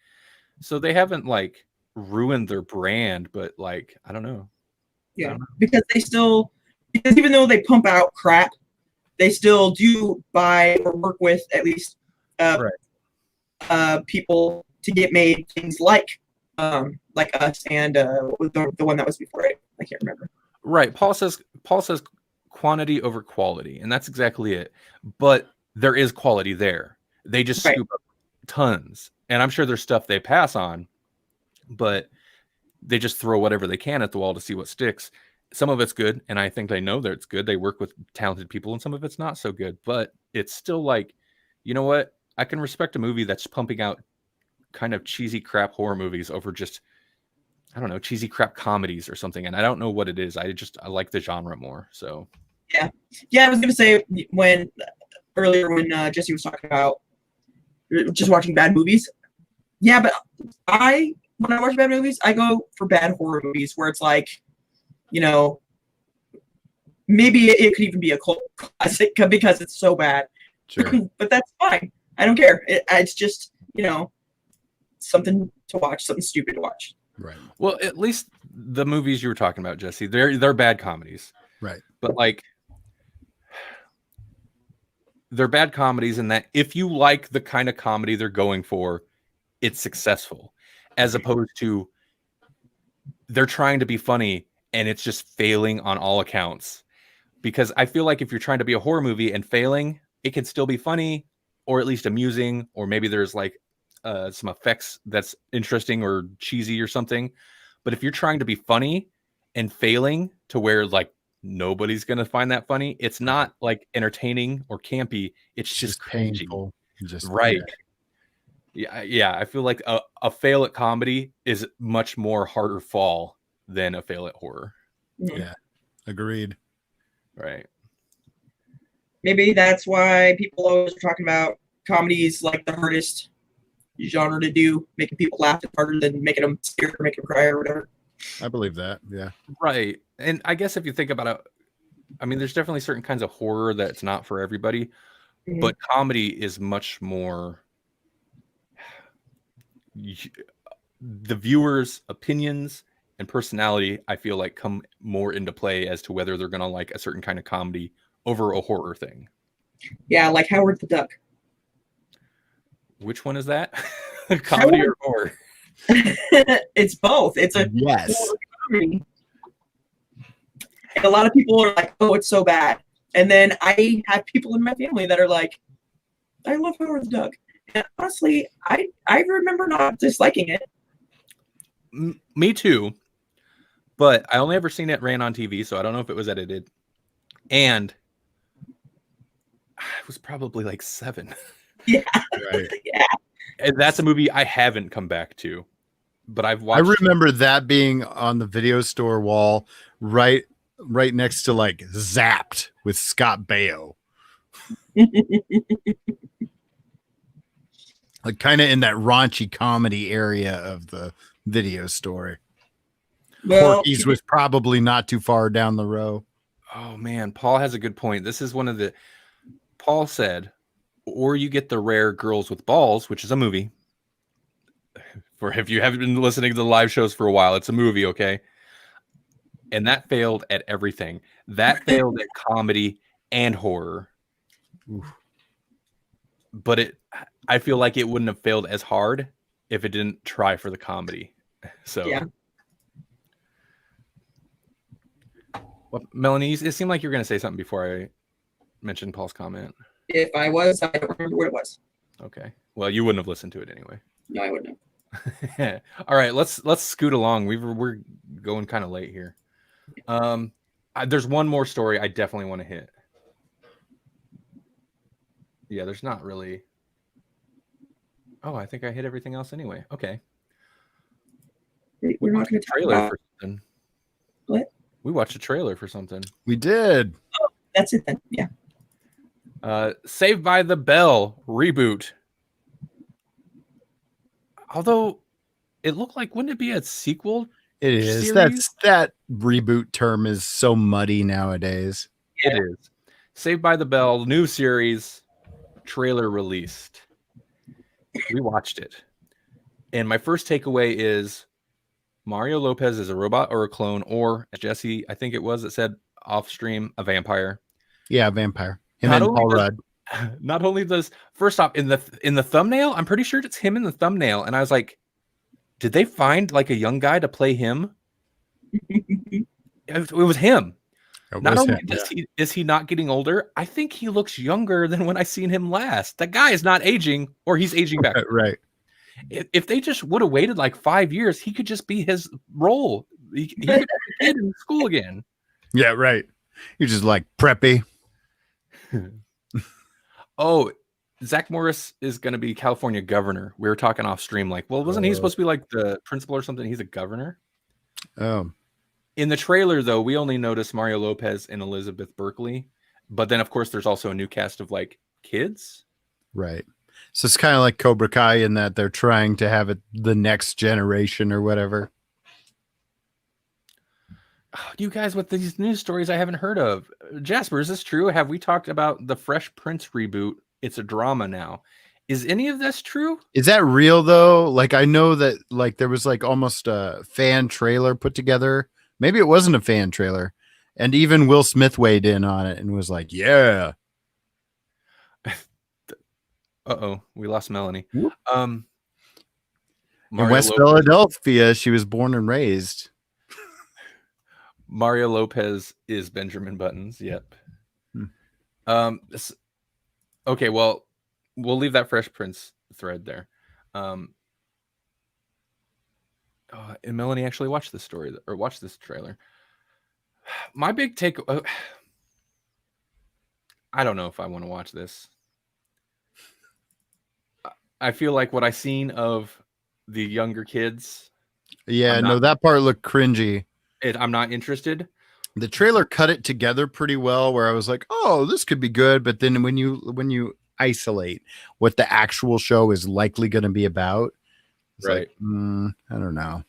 So they haven't like ruined their brand, but like I don't know. Yeah, because even though they pump out crap, they still do buy or work with at least people to get made things like us and the one that was before it. I can't remember. Right. Paul says quantity over quality, and that's exactly it. But there is quality there. They just scoop up tons. And I'm sure there's stuff they pass on, but they just throw whatever they can at the wall to see what sticks. Some of it's good, and I think they know that it's good. They work with talented people, and some of it's not so good. But it's still like, you know what? I can respect a movie that's pumping out kind of cheesy crap horror movies over just, I don't know, cheesy crap comedies or something. And I don't know what it is. I like the genre more. So yeah. I was gonna say when Jesse was talking about just watching bad movies. Yeah, but when I watch bad movies, I go for bad horror movies where it's like, you know, maybe it could even be a cult classic because it's so bad. Sure. But that's fine. I don't care. It's just, you know, something to watch, something stupid to watch. Right. Well, at least the movies you were talking about, Jesse, they're bad comedies. Right. But like they're bad comedies in that if you like the kind of comedy they're going for, it's successful, as opposed to they're trying to be funny and it's just failing on all accounts. Because I feel like if you're trying to be a horror movie and failing, it can still be funny or at least amusing, or maybe there's like some effects that's interesting or cheesy or something. But if you're trying to be funny and failing to where like nobody's gonna find that funny, it's not like entertaining or campy. It's just cringy. painful. Just right. Yeah. I feel like a fail at comedy is much more harder fall than a fail at horror. Yeah. Agreed. Right. Maybe that's why people always are talking about comedies like the hardest genre to do, making people laugh harder than making them scared or making them cry or whatever. I believe that. Yeah. Right. And I guess if you think about it, I mean, there's definitely certain kinds of horror that's not for everybody, but comedy is much more the viewer's opinions and personality, I feel like, come more into play as to whether they're going to like a certain kind of comedy over a horror thing. Yeah, like Howard the Duck. Which one is that? Comedy or horror? It's both. It's a yes. comedy. And a lot of people are like, "Oh, it's so bad." And then I have people in my family that are like, "I love Howard the Duck." And honestly, I remember not disliking it. Me too. But I only ever seen it ran on TV, so I don't know if it was edited. And I was probably like 7. Yeah. Right. Yeah. And that's a movie I haven't come back to. But I've watched. I remember that being on the video store wall right right next to like Zapped with Scott Baio. Like kind of in that raunchy comedy area of the video store. Well, Porky's was probably not too far down the row. Oh man, Paul has a good point. This is one of the Paul said, or you get the rare Girls with Balls, which is a movie. For if you haven't been listening to the live shows for a while, it's a movie, okay? And that failed at everything. That failed at comedy and horror. Oof. But I feel like it wouldn't have failed as hard if it didn't try for the comedy. So yeah. Well, Melanie, it seemed like you were going to say something before I mentioned Paul's comment. If I was, I don't remember what it was. Okay. Well, you wouldn't have listened to it anyway. No, I wouldn't have. All right, let's scoot along. We're going kind of late here. There's one more story I definitely want to hit. Yeah, there's not really. Oh, I think I hit everything else anyway. Okay. We're not going to talk trailer about for something. What? We watched a trailer for something. We did. Oh, that's it then. Yeah. Saved by the Bell reboot. Although it looked like, wouldn't it be a sequel? It is. Series? That reboot term is so muddy nowadays. It is. Saved by the Bell, new series, trailer released. We watched it. And my first takeaway is Mario Lopez is a robot or a clone, or Jesse, I think it was, that said off stream, a vampire. Yeah, vampire. Him and Paul Rudd. Not only does, first off, in the thumbnail, I'm pretty sure it's him in the thumbnail. And I was like, did they find like a young guy to play him? It was him. Not only is he not getting older, I think he looks younger than when I seen him last. That guy is not aging, or he's aging back. Right. If they just would have waited like 5 years, he could just be his role. He could be a kid in school again. Yeah, right. You're just like preppy. Oh, Zach Morris is going to be California governor. We were talking off stream, like, well, wasn't he supposed to be like the principal or something? He's a governor. Oh. In the trailer, though, we only noticed Mario Lopez and Elizabeth Berkley. But then, of course, there's also a new cast of like kids. Right. So it's kind of like Cobra Kai in that they're trying to have it the next generation or whatever. Oh, you guys with these news stories I haven't heard of. Jasper, is this true? Have we talked about the Fresh Prince reboot? It's a drama now. Is any of this true? Is that real though? Like I know that like there was like almost a fan trailer put together. Maybe it wasn't a fan trailer. And even Will Smith weighed in on it and was like, yeah. Uh-oh, we lost Melanie. In West Philadelphia, she was born and raised. Mario Lopez is Benjamin Buttons. Yep. Okay, well, we'll leave that Fresh Prince thread there. And Melanie actually watched this story or watched this trailer. My big take. I don't know if I want to watch this. I feel like what I seen of the younger kids. Yeah, no, that part looked cringy. I'm not interested. The trailer cut it together pretty well where I was like, oh, this could be good. But then when you isolate what the actual show is likely going to be about, it's right. Like, I don't know.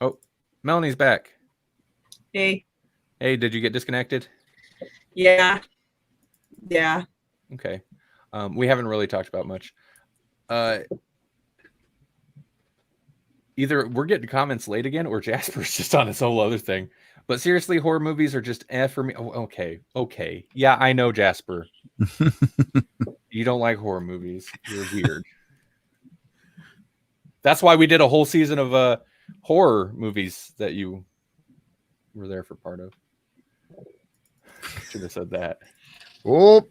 Oh, Melanie's back. Hey, did you get disconnected? Yeah. Okay. We haven't really talked about much. Either we're getting comments late again or Jasper's just on his whole other thing. But seriously, horror movies are just for me. Oh, okay. Yeah, I know, Jasper. You don't like horror movies. You're weird. That's why we did a whole season of horror movies that you were there for part of. Should have said that. Oh.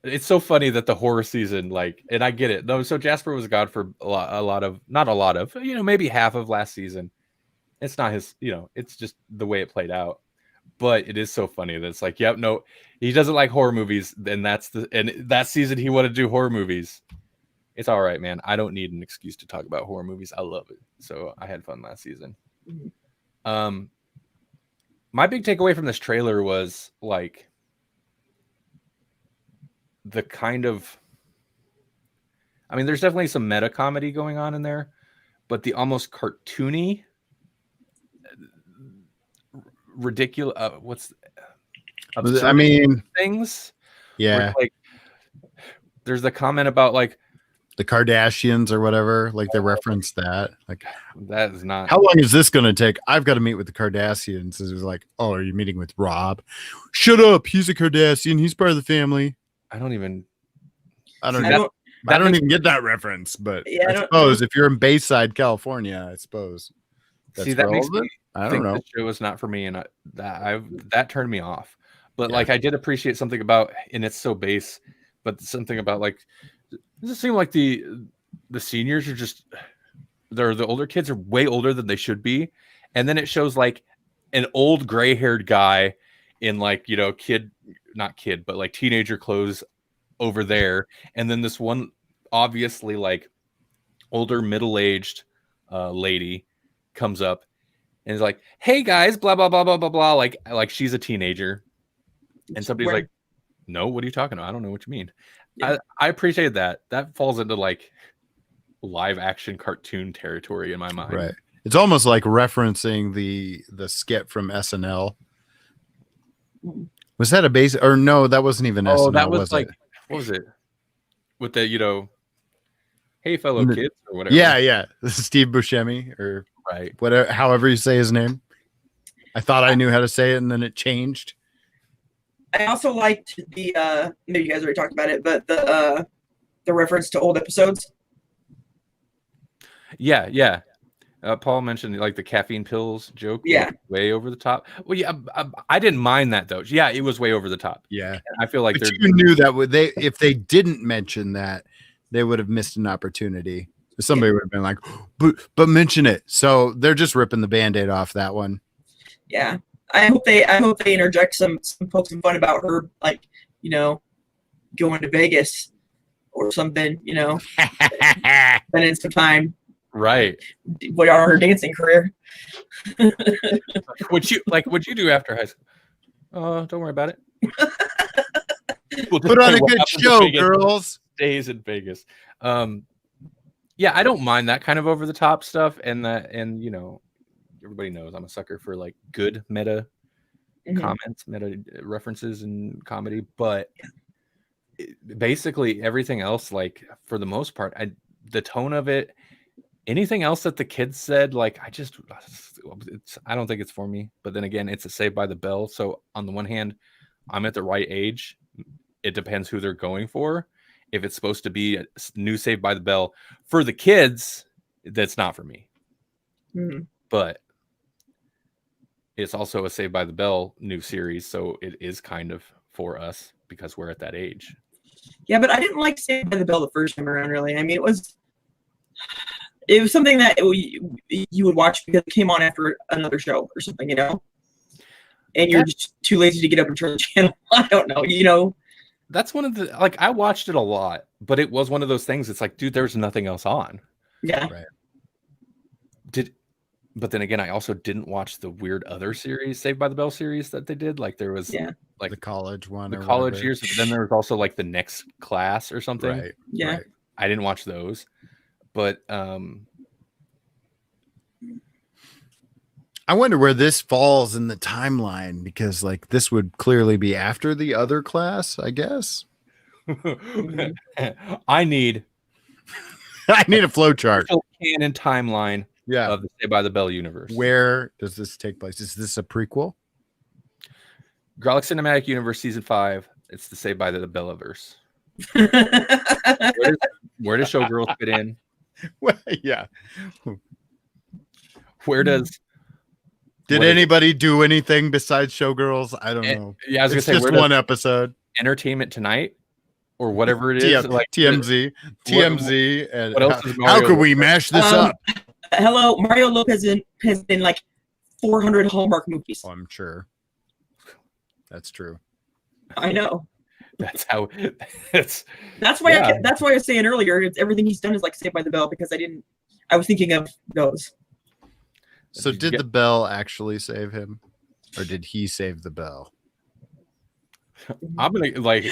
It's so funny that the horror season, like, and I get it. No, so Jasper was gone for not a lot of, maybe half of last season. It's not his, it's just the way it played out. But it is so funny that it's like, yep, no, he doesn't like horror movies. And that season he wanted to do horror movies. It's all right, man. I don't need an excuse to talk about horror movies. I love it. So I had fun last season. My big takeaway from this trailer was like the kind of, I mean, there's definitely some meta comedy going on in there, but the almost cartoony, ridiculous, I mean, things. yeah, like there's the comment about like the Kardashians or whatever, like they reference that. Like, that is not. How long is this going to take? I've got to meet with the Kardashians. It was like, oh, are you meeting with Rob? Shut up. He's a Kardashian. He's part of the family. I don't even get that reference, but Yeah, I suppose if you're in Bayside, California, I suppose that's that makes relevant. me I don't think know. the show is not for me, and that turned me off. But like, I did appreciate something about, and it's so base, but something about like, does it seem like the seniors are just, the older kids are way older than they should be, and then it shows like an old gray-haired guy in like, you know, not kid, but like teenager clothes over there, and then this one obviously like older middle-aged lady comes up and is like, hey guys, blah blah blah blah blah blah, like she's a teenager, and somebody's like, no, what are you talking about? I don't know what you mean. Yeah. I appreciate that falls into like live action cartoon territory in my mind, right? It's almost like referencing the skit from SNL. Was that a base, or no, that wasn't even SNL. That was like, what was it with the, you know, hey fellow kids or whatever? Yeah, Steve Buscemi, or right, whatever, however you say his name. I thought I knew how to say it, and then it changed. I also liked the maybe you guys already talked about it, but the reference to old episodes. Yeah. Paul mentioned like the caffeine pills joke. Yeah, way over the top. Well, yeah, I didn't mind that though. Yeah, it was way over the top. Yeah, and I feel like you knew that if they didn't mention that, they would have missed an opportunity. Somebody would have been like, but mention it. So they're just ripping the Band-Aid off that one. Yeah. I hope they interject some poke some fun about her, like, you know, going to Vegas or something, you know, spending some time, right? What are her dancing career? What'd you do after high school? Don't worry about it. We'll put on a good show, girls. Days in Vegas. Yeah, I don't mind that kind of over the top stuff, and you know, everybody knows I'm a sucker for like good meta comments, meta references in comedy, but basically everything else, like for the most part, the tone of it, anything else that the kids said, like I don't think it's for me. But then again, it's a Saved by the Bell, so on the one hand, I'm at the right age. It depends who they're going for. If it's supposed to be a new Saved by the Bell for the kids, that's not for me. But it's also a Saved by the Bell new series, so it is kind of for us because we're at that age. Yeah, but I didn't like Saved by the Bell the first time around, really. I mean, it was something that you would watch because it came on after another show or something, you know? And you're just too lazy to get up and turn the channel. I don't know, you know? That's one of the, like, I watched it a lot, but it was one of those things. It's like, dude, there's nothing else on. Yeah. Right. But then again, I also didn't watch the weird other series, Saved by the Bell series that they did. Like there was like the college one, the college years. But then there was also like the Next Class or something. Right. Yeah. Right. I didn't watch those, but I wonder where this falls in the timeline, because like this would clearly be after the other class, I guess. I need a flow chart. Canon timeline. Yeah, of the Saved by the Bell universe. Where does this take place? Is this a prequel? Grawlix Cinematic Universe Season 5. It's the Saved by the Bellaverse. Where does Showgirls fit in? Well, yeah. Where does... Did anybody do anything besides Showgirls? I don't know. Yeah, I was going to say, just one episode. Entertainment Tonight? Or whatever it is. Like TMZ. TMZ. And what else is how could we mash this up? Hello, Mario Lopez has been like 400 Hallmark movies. Oh, I'm sure. That's true. I know. That's how that's why I was saying earlier, it's everything he's done is like Saved by the Bell, because I was thinking of those. So did the bell actually save him? or did he save the bell? I'm gonna like.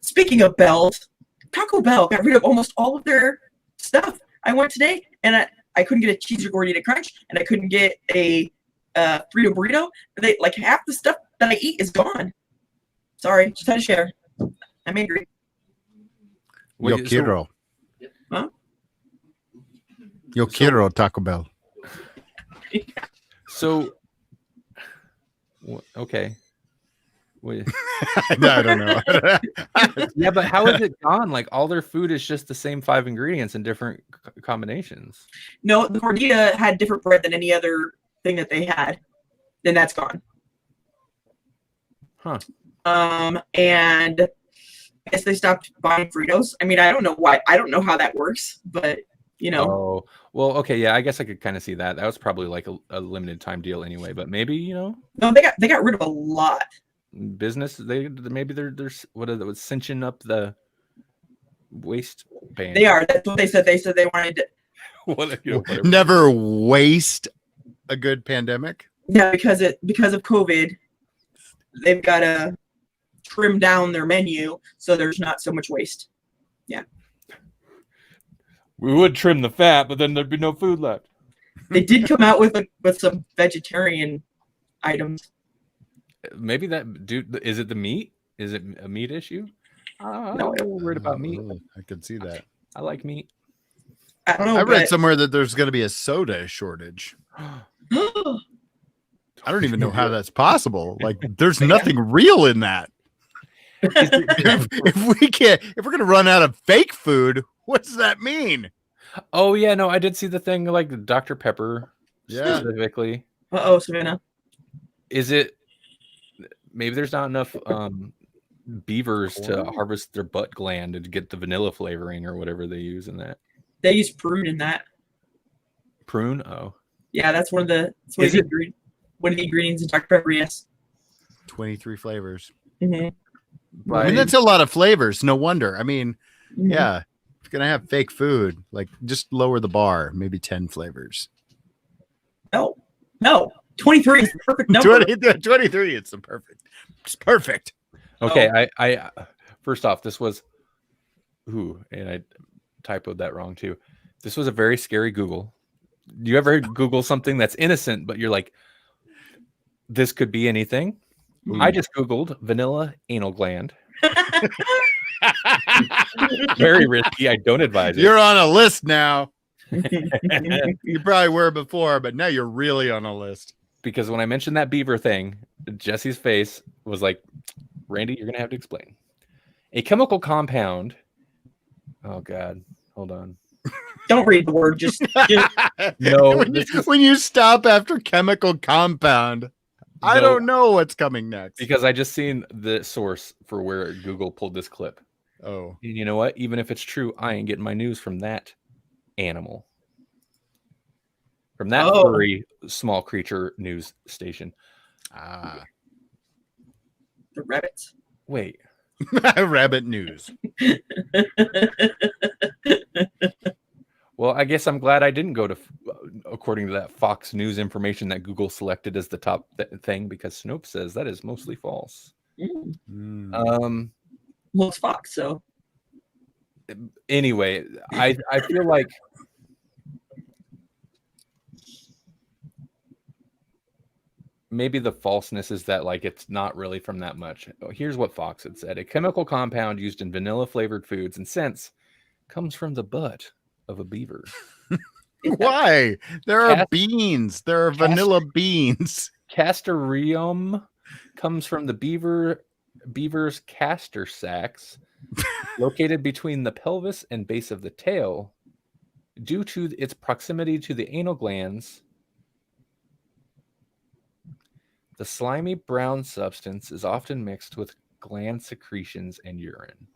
Speaking of bells, Taco Bell got rid of almost all of their stuff. I went today and I couldn't get a cheese gordita crunch and I couldn't get a Frito burrito. They like half the stuff that I eat is gone. Sorry, just had to share. I'm angry. Yo quiero. Huh? Yo quiero Taco Bell. So, okay. Wait. I don't know. Yeah, but how is it gone? Like all their food is just the same 5 ingredients in different combinations. No, the gordita had different bread than any other thing that they had. Then that's gone. Huh. And I guess they stopped buying Fritos. I mean, I don't know why. I don't know how that works, but you know. Oh, well, okay, yeah, I guess I could kind of see that. That was probably like a limited time deal anyway, but maybe, you know. No, they got rid of a lot. Business, maybe they're what are they cinching up the waistband. They are. That's what they said. They said they wanted to. Whatever. Never waste a good pandemic. Yeah, because of COVID, they've got to trim down their menu so there's not so much waste. Yeah. We would trim the fat, but then there'd be no food left. They did come out with some vegetarian items. Maybe that dude, is it the meat? Is it a meat issue? No, I'm worried about meat. I could see that. I like meat. I don't know. I read somewhere that there's going to be a soda shortage. I don't even know how that's possible. Like, there's nothing real in that. If we're going to run out of fake food, what does that mean? Oh yeah, no, I did see the thing like Dr. Pepper specifically. Savannah. Is it maybe there's not enough beavers to harvest their butt gland and get the vanilla flavoring or whatever they use in that? They use prune in that. Prune? Oh. Yeah, that's one of the ingredients in Dr. Pepper, yes. 23 flavors. Mm-hmm. I mean, that's a lot of flavors. No wonder. I mean, yeah, if you're going to have fake food, like just lower the bar, maybe 10 flavors. No. 23 is the perfect number. 23, it's perfect. Okay, I first off, this was and I typoed that wrong too. This was a very scary Google. Do you ever Google something that's innocent, but you're like, this could be anything? I just Googled vanilla anal gland. Very risky. I don't advise it. You're on a list now. You probably were before, but now you're really on a list. Because when I mentioned that beaver thing, Jesse's face was like, Randy, you're going to have to explain. A chemical compound. Oh, God. Hold on. Don't read the word. Just no. When you stop after chemical compound, I don't know what's coming next. Because I just seen the source for where Google pulled this clip. Oh. And you know what? Even if it's true, I ain't getting my news from that animal. From that furry small creature news station. The rabbits. Wait. Rabbit news. Well, I guess I'm glad I didn't go to, according to that Fox News information that Google selected as the top thing, because Snopes says that is mostly false. Well, it's Fox, so. Anyway, I feel like maybe the falseness is that like it's not really from that much. Here's what Fox had said. A chemical compound used in vanilla flavored foods and scents comes from the butt of a beaver. Why? There are beans. There are vanilla beans. Castoreum comes from the beaver's castor sacs located between the pelvis and base of the tail. Due to its proximity to the anal glands, the slimy brown substance is often mixed with gland secretions and urine.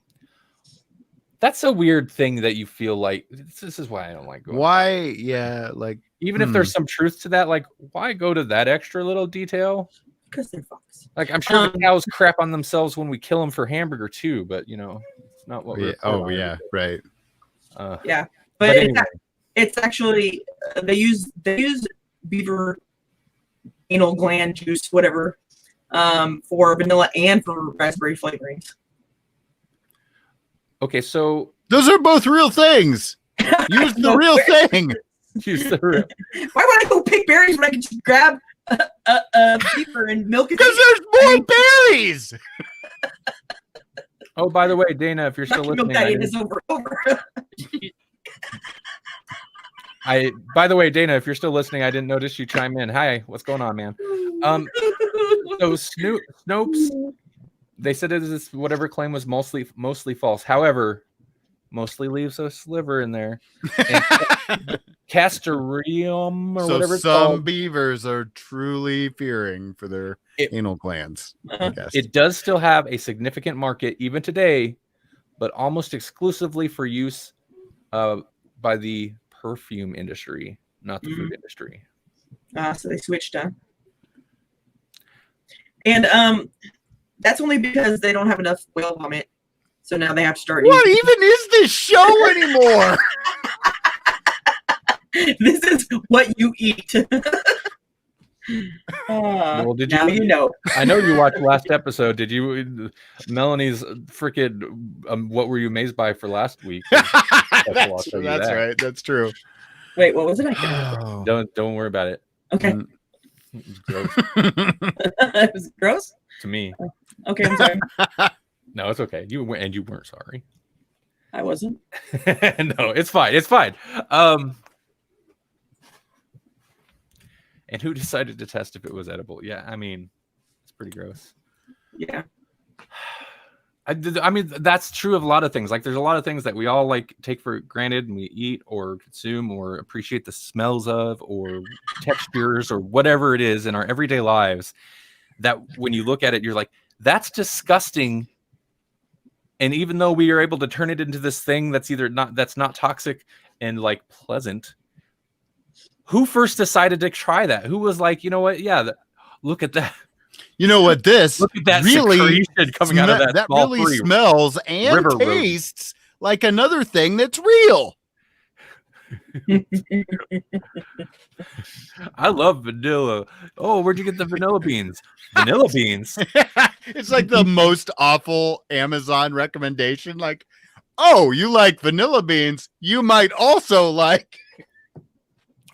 That's a weird thing that you feel like, this is why I don't like going. Why? Yeah, like even if there's some truth to that, like why go to that extra little detail? Because they're Fox. Like I'm sure the cows crap on themselves when we kill them for hamburger too, but you know, it's not what we're. Oh yeah, right. Yeah, but anyway. it's actually they use beaver anal gland juice, whatever, for vanilla and for raspberry flavorings. Okay, so Those are both real things. Use the real thing. use the real. Why would I go pick berries when I can just grab a beaver and milk it? Because there's more berries. Oh, by the way, Dana, if you're still Milk listening, diet is over. by the way, Dana, if you're still listening, I didn't notice you chime in. Hi, what's going on, man? So Snopes, they said it is whatever claim was mostly false. However, mostly leaves a sliver in there. And castoreum or whatever it's some called. beavers are truly fearing for their anal glands. I guess. It does still have a significant market even today, but almost exclusively for use by the perfume industry, not the food industry. So they switched on. And that's only because they don't have enough whale vomit. So now they have to start. What even is this show anymore? This is what you eat. Well, did now you know. I know you watched last episode. Did you? Melanie's freaking. What were you amazed by for last week? That's right. That's true. Wait, what was it? I can't remember. Don't worry about it. Okay. It was gross It was gross to me. Okay, I'm sorry. No, it's okay. You weren't sorry. I wasn't. No, it's fine. It's fine. And who decided to test if it was edible? Yeah, I mean, it's pretty gross. Yeah. I mean, that's true of a lot of things. Like, there's a lot of things that we all like take for granted and we eat or consume or appreciate the smells of or textures or whatever it is in our everyday lives that when you look at it, you're like, that's disgusting. And even though we are able to turn it into this thing that's that's not toxic and like pleasant, who first decided to try that? Who was like, you know what? Yeah, look at that. You know what? This Look at that really secretion coming out of that really smells and tastes like another thing that's real. I love vanilla. Oh, where'd you get the vanilla beans? Vanilla beans. It's like the most awful Amazon recommendation. Like, oh, you like vanilla beans? You might also like.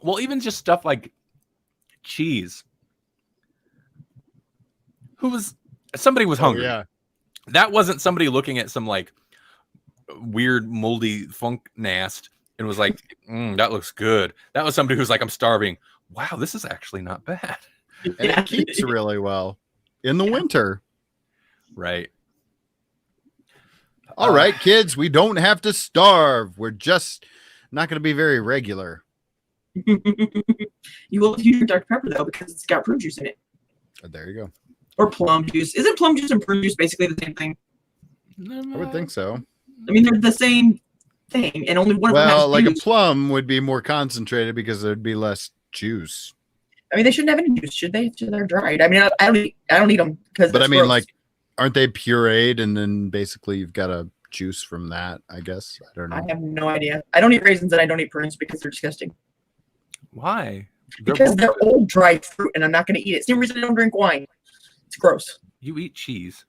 Well, even just stuff like cheese. Somebody was hungry. Yeah. That wasn't somebody looking at some like weird moldy funk nast and was like, that looks good. That was somebody who's like, I'm starving. Wow, this is actually not bad. And it keeps really well in the winter. Right. All right, kids, we don't have to starve. We're just not going to be very regular. You will if you drink Dr. Pepper, though, because it's got prune juice in it. Oh, there you go. Or plum juice. Isn't plum juice and prune juice basically the same thing? I would think so. I mean, they're the same thing, and only one of them has like juice. a plum would be more concentrated because there'd be less juice. I mean, they shouldn't have any juice, should they? They're dried. I mean, I don't eat them because. But I mean, gross. like, aren't they pureed, and then basically you've got a juice from that? I guess I don't know. I have no idea. I don't eat raisins and I don't eat prunes because they're disgusting. Why? Because they're old dried fruit, and I'm not going to eat it. Same reason I don't drink wine. It's gross. You eat cheese.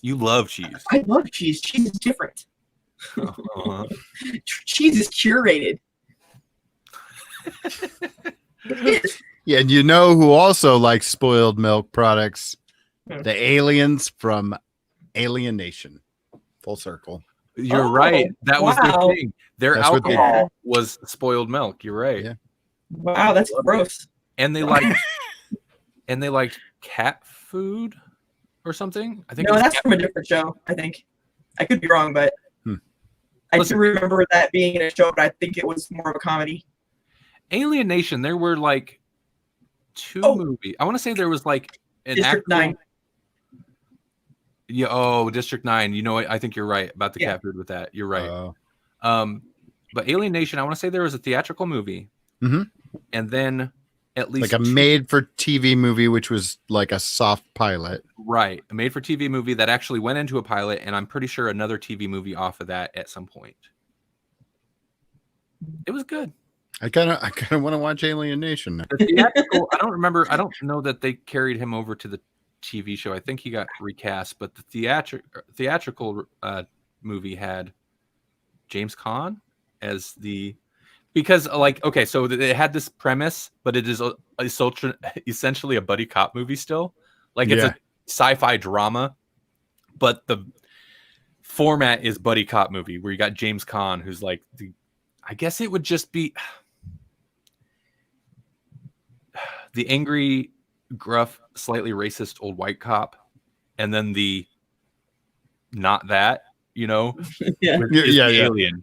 You love cheese. I love cheese. Cheese is different. Cheese is curated. It is. Yeah, and you know who also likes spoiled milk products? The aliens from Alien Nation. Full circle. You're right. That was their thing. Their That's what alcohol was spoiled milk. You're right. Yeah. Wow, that's gross. And they liked cat food or something. I think No, that's from a different show. I think I could be wrong, but I do remember that being in a show, but I think it was more of a comedy. Alien Nation. There were like two movies. I want to say there was like an District 9. Yeah. District 9. You know what? I think you're right about the cat food with that. You're right. But Alien Nation. I want to say there was a theatrical movie, and then at least like a made-for-TV movie, which was like a soft pilot. Right. A made-for-TV movie that actually went into a pilot, and I'm pretty sure another TV movie off of that at some point. It was good. I kind of want to watch Alien Nation now. The theatrical, I don't know that they carried him over to the TV show. I think he got recast, but the theatrical movie had James Caan as because like, okay, so it had this premise, but it is essentially a buddy cop movie still. Like it's a sci-fi drama, but the format is buddy cop movie where you got James Caan, who's like I guess it would just be the angry, gruff, slightly racist old white cop, and then the not that, alien.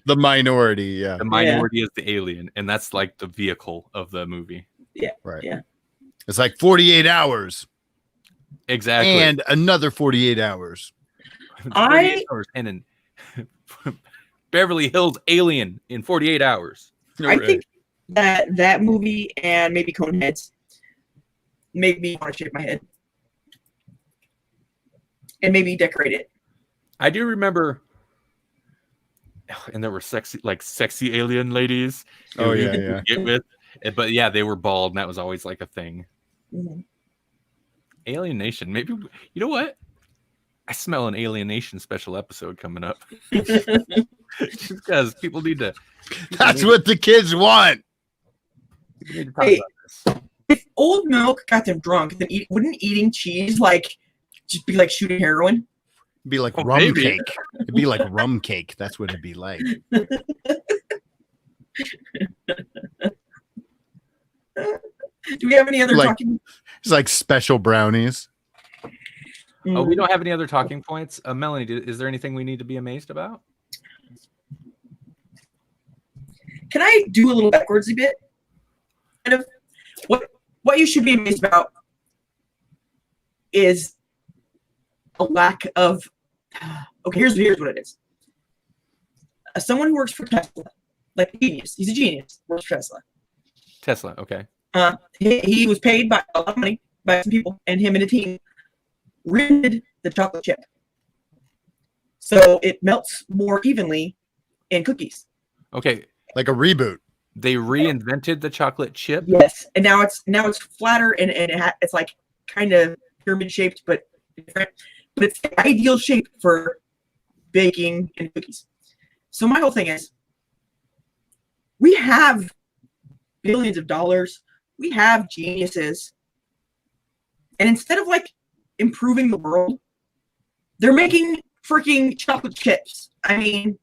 The minority, The minority is the alien, and that's like the vehicle of the movie. Yeah. Right. Yeah. It's like 48 hours. Exactly. And another 48 hours. 48 hours and in Beverly Hills Alien in 48 hours. I think that movie and maybe Coneheads made me want to shave my head and maybe decorate it. I do remember, and there were sexy alien ladies. Oh yeah. Get with, but yeah, they were bald, and that was always like a thing. Mm-hmm. Alien Nation, maybe you know what? I smell an Alien Nation special episode coming up. Just because people need to. That's what the kids want. Hey, if old milk got them drunk, then wouldn't eating cheese just be like shooting heroin? It'd be like rum cake. It'd be like rum cake. That's what it'd be like. Do we have any other talking? It's like special brownies. Oh, we don't have any other talking points. Melanie, is there anything we need to be amazed about? Can I do a little backwards a bit? Kind of what you should be amazed about is a lack of. Okay, here's what it is. Someone who works for Tesla, like a genius. He's a genius. Works for Tesla. Tesla, okay. He was paid by a lot of money by some people, and him and a team rented the chocolate chip so it melts more evenly in cookies. Okay, like a reboot. They reinvented the chocolate chip. Yes, and now it's flatter and it's like kind of pyramid shaped, but different. But it's the ideal shape for baking and cookies. So my whole thing is, we have billions of dollars. We have geniuses, and instead of improving the world, they're making freaking chocolate chips. I mean,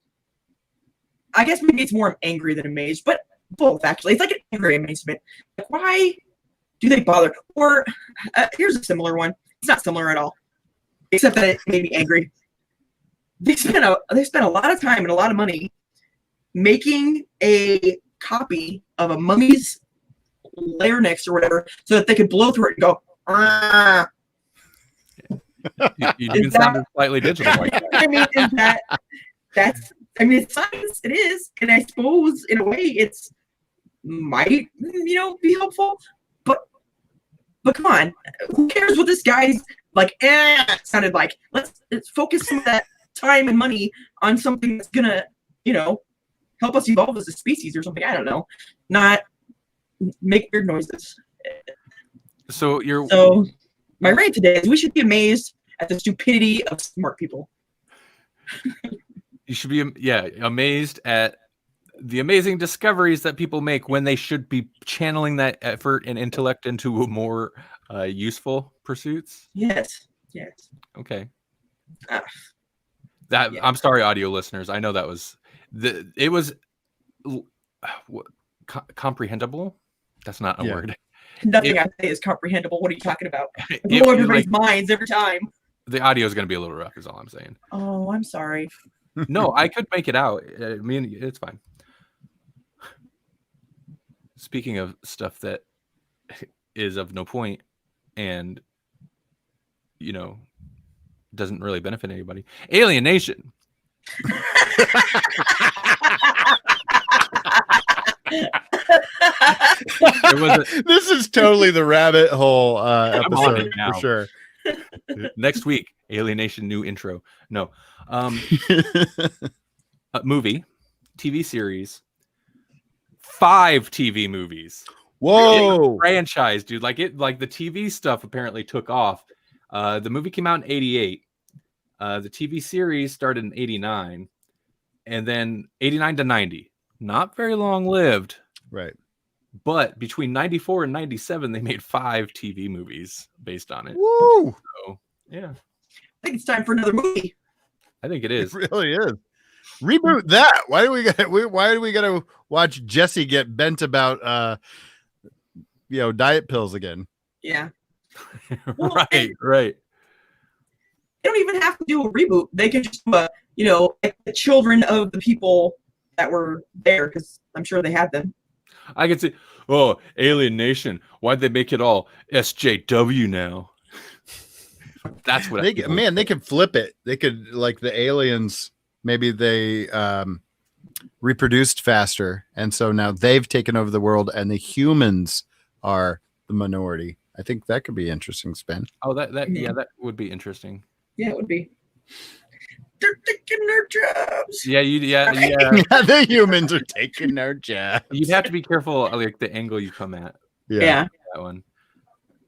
I guess maybe it's more I'm angry than amazed, but both actually. It's like an angry amazement. Why do they bother? Or here's a similar one. It's not similar at all, except that it made me angry. They spent a lot of time and a lot of money making a copy of a mummy's larynx or whatever, so that they could blow through it and go. Ah. You even sounded slightly digital like that. I mean, it's science. It is, and I suppose in a way it's might be helpful. But come on, who cares what this guy's sounded like? Let's focus some of that time and money on something that's gonna help us evolve as a species or something. I don't know, not make weird noises. So my rant today is we should be amazed at the stupidity of smart people. You should be, amazed at the amazing discoveries that people make when they should be channeling that effort and intellect into more useful pursuits. Yes. Okay. I'm sorry, audio listeners. I know that was it was comprehensible. That's not a word. Nothing I say is comprehensible. What are you talking about? Blow everybody's minds every time. The audio is going to be a little rough, is all I'm saying. Oh, I'm sorry. No, I could make it out. I mean, it's fine. Speaking of stuff that is of no point and, doesn't really benefit anybody. Alien Nation. This is totally the rabbit hole episode for sure. Next week, Alien Nation new intro. No. Movie, TV series 5 TV movies. Whoa! Franchise, dude. Like the TV stuff apparently took off. The movie came out in 88. The TV series started in 89, and then 89 to 90. Not very long lived. Right. But between 94 and 97, they made 5 TV movies based on it. Woo! So, yeah. I think it's time for another movie. I think it is. It really is. Reboot that. Why do we gotta watch Jesse get bent about diet pills again? Yeah. Right. They don't even have to do a reboot. They can just like the children of the people that were there, because I'm sure they had them. I could say, oh, Alien Nation. Why'd they make it all SJW now? That's what they could flip it. They could, like, the aliens, maybe they reproduced faster, and so now they've taken over the world and the humans are the minority. I think that could be an interesting spin. Oh, that would be interesting. Yeah, it would be. They're taking their jobs. Yeah. The humans are taking their jobs. You'd have to be careful, like the angle you come at. Yeah. That one.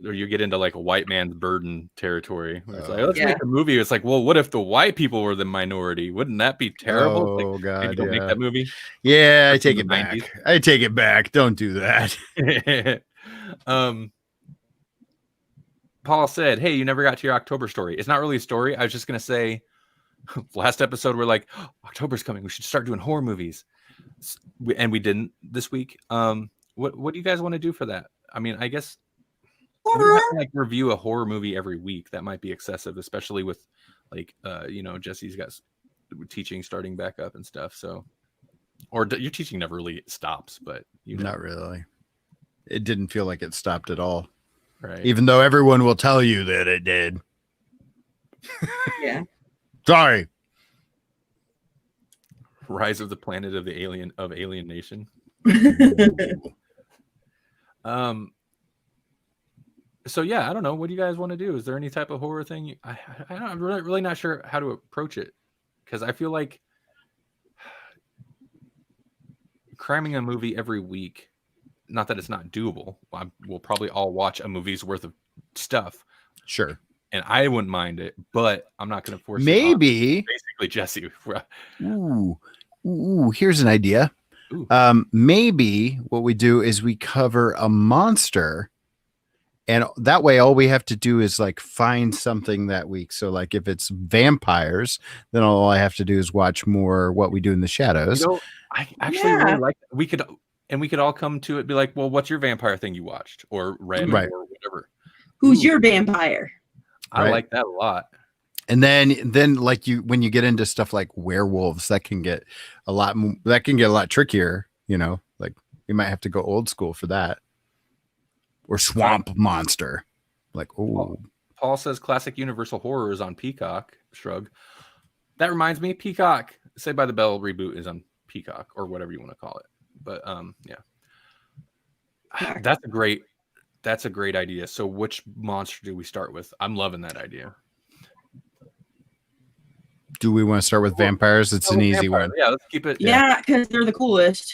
Or you get into like a white man's burden territory. Where it's like, let's Yeah. make a movie. It's like, well, what if the white people were the minority? Wouldn't that be terrible? Oh, like, God, maybe don't make that movie. Yeah, I That's take in it the back. 90s. I take it back. Don't do that. Paul said, hey, you never got to your October story. It's not really a story. I was just going to say, last episode, we're like, October's coming. We should start doing horror movies. And we didn't this week. What do you guys want to do for that? I mean, I guess we don't have to, like, review a horror movie every week. That might be excessive, especially with like, Jesse's got teaching starting back up and stuff. So, or your teaching never really stops, but Not really. It didn't feel like it stopped at all. Right. Even though everyone will tell you that it did. Yeah. Sorry. Rise of the Planet of the Alien Nation. So yeah, I don't know. What do you guys want to do? Is there any type of horror thing? I'm really not sure how to approach it, because I feel like cramming a movie every week. Not that it's not doable. We'll probably all watch a movie's worth of stuff. Sure. And I wouldn't mind it, but I'm not going to force Maybe. it on. Basically, Jesse. Ooh, here's an idea. Maybe what we do is we cover a monster, and that way all we have to do is like find something that week. So like if it's vampires, then all I have to do is watch more What We Do in the Shadows. I actually really like that. We could all come to it, be like, well, what's your vampire thing you watched or read or whatever? Who's your vampire? I like that a lot. And then like when you get into stuff like werewolves, that can get a lot trickier, like you might have to go old school for that. Or swamp monster. Like, oh. Paul says classic Universal horror is on Peacock. Shrug. That reminds me, Peacock, Saved by the Bell reboot is on Peacock, or whatever you want to call it. But yeah. That's a great idea. So which monster do we start with? I'm loving that idea. Do we want to start with vampires? It's an easy one. Yeah, let's keep it. Yeah, because they're the coolest.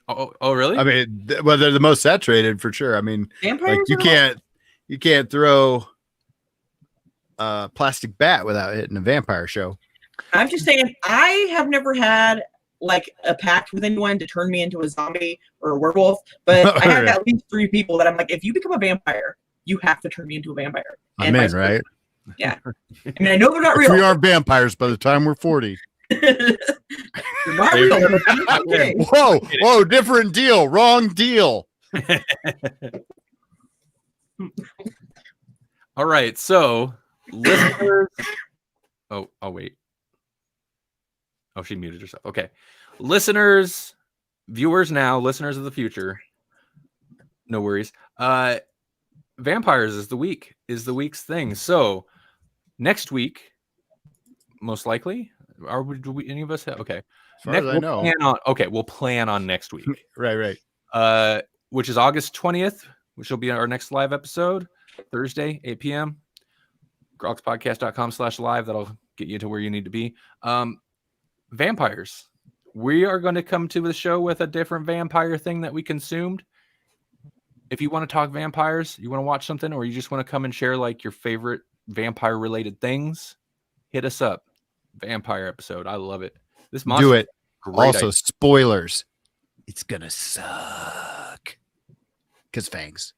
Oh, really? I mean, they're the most saturated for sure. I mean, Vampires, like you can't throw a plastic bat without hitting a vampire show. I'm just saying, I have never had like a pact with anyone to turn me into a zombie or a werewolf, but I have at least 3 people that I'm like, if you become a vampire, you have to turn me into a vampire. I'm in, right? Yeah. I mean, I know they're not real. We aren't vampires by the time we're 40. They're not real. But that's okay. Whoa, different deal. Wrong deal. All right, so listeners. Oh, wait. Oh, she muted herself. Okay. Listeners, viewers now, listeners of the future. No worries. Vampires is the week's thing. So next week, most likely, do we any of us have? Okay. As far as I know. We'll plan on next week. Right. Which is August 20th, which will be our next live episode, Thursday, 8 p.m. Grawlixpodcast.com/live. That'll get you to where you need to be. Vampires. we are going to come to the show with a different vampire thing that we consumed. If you want to talk vampires, you want to watch something, or you just want to come and share like your favorite vampire related things, hit us up. Vampire episode. I love it. This monster. Do it. Great Also, idea. spoilers. It's gonna suck. Because fangs.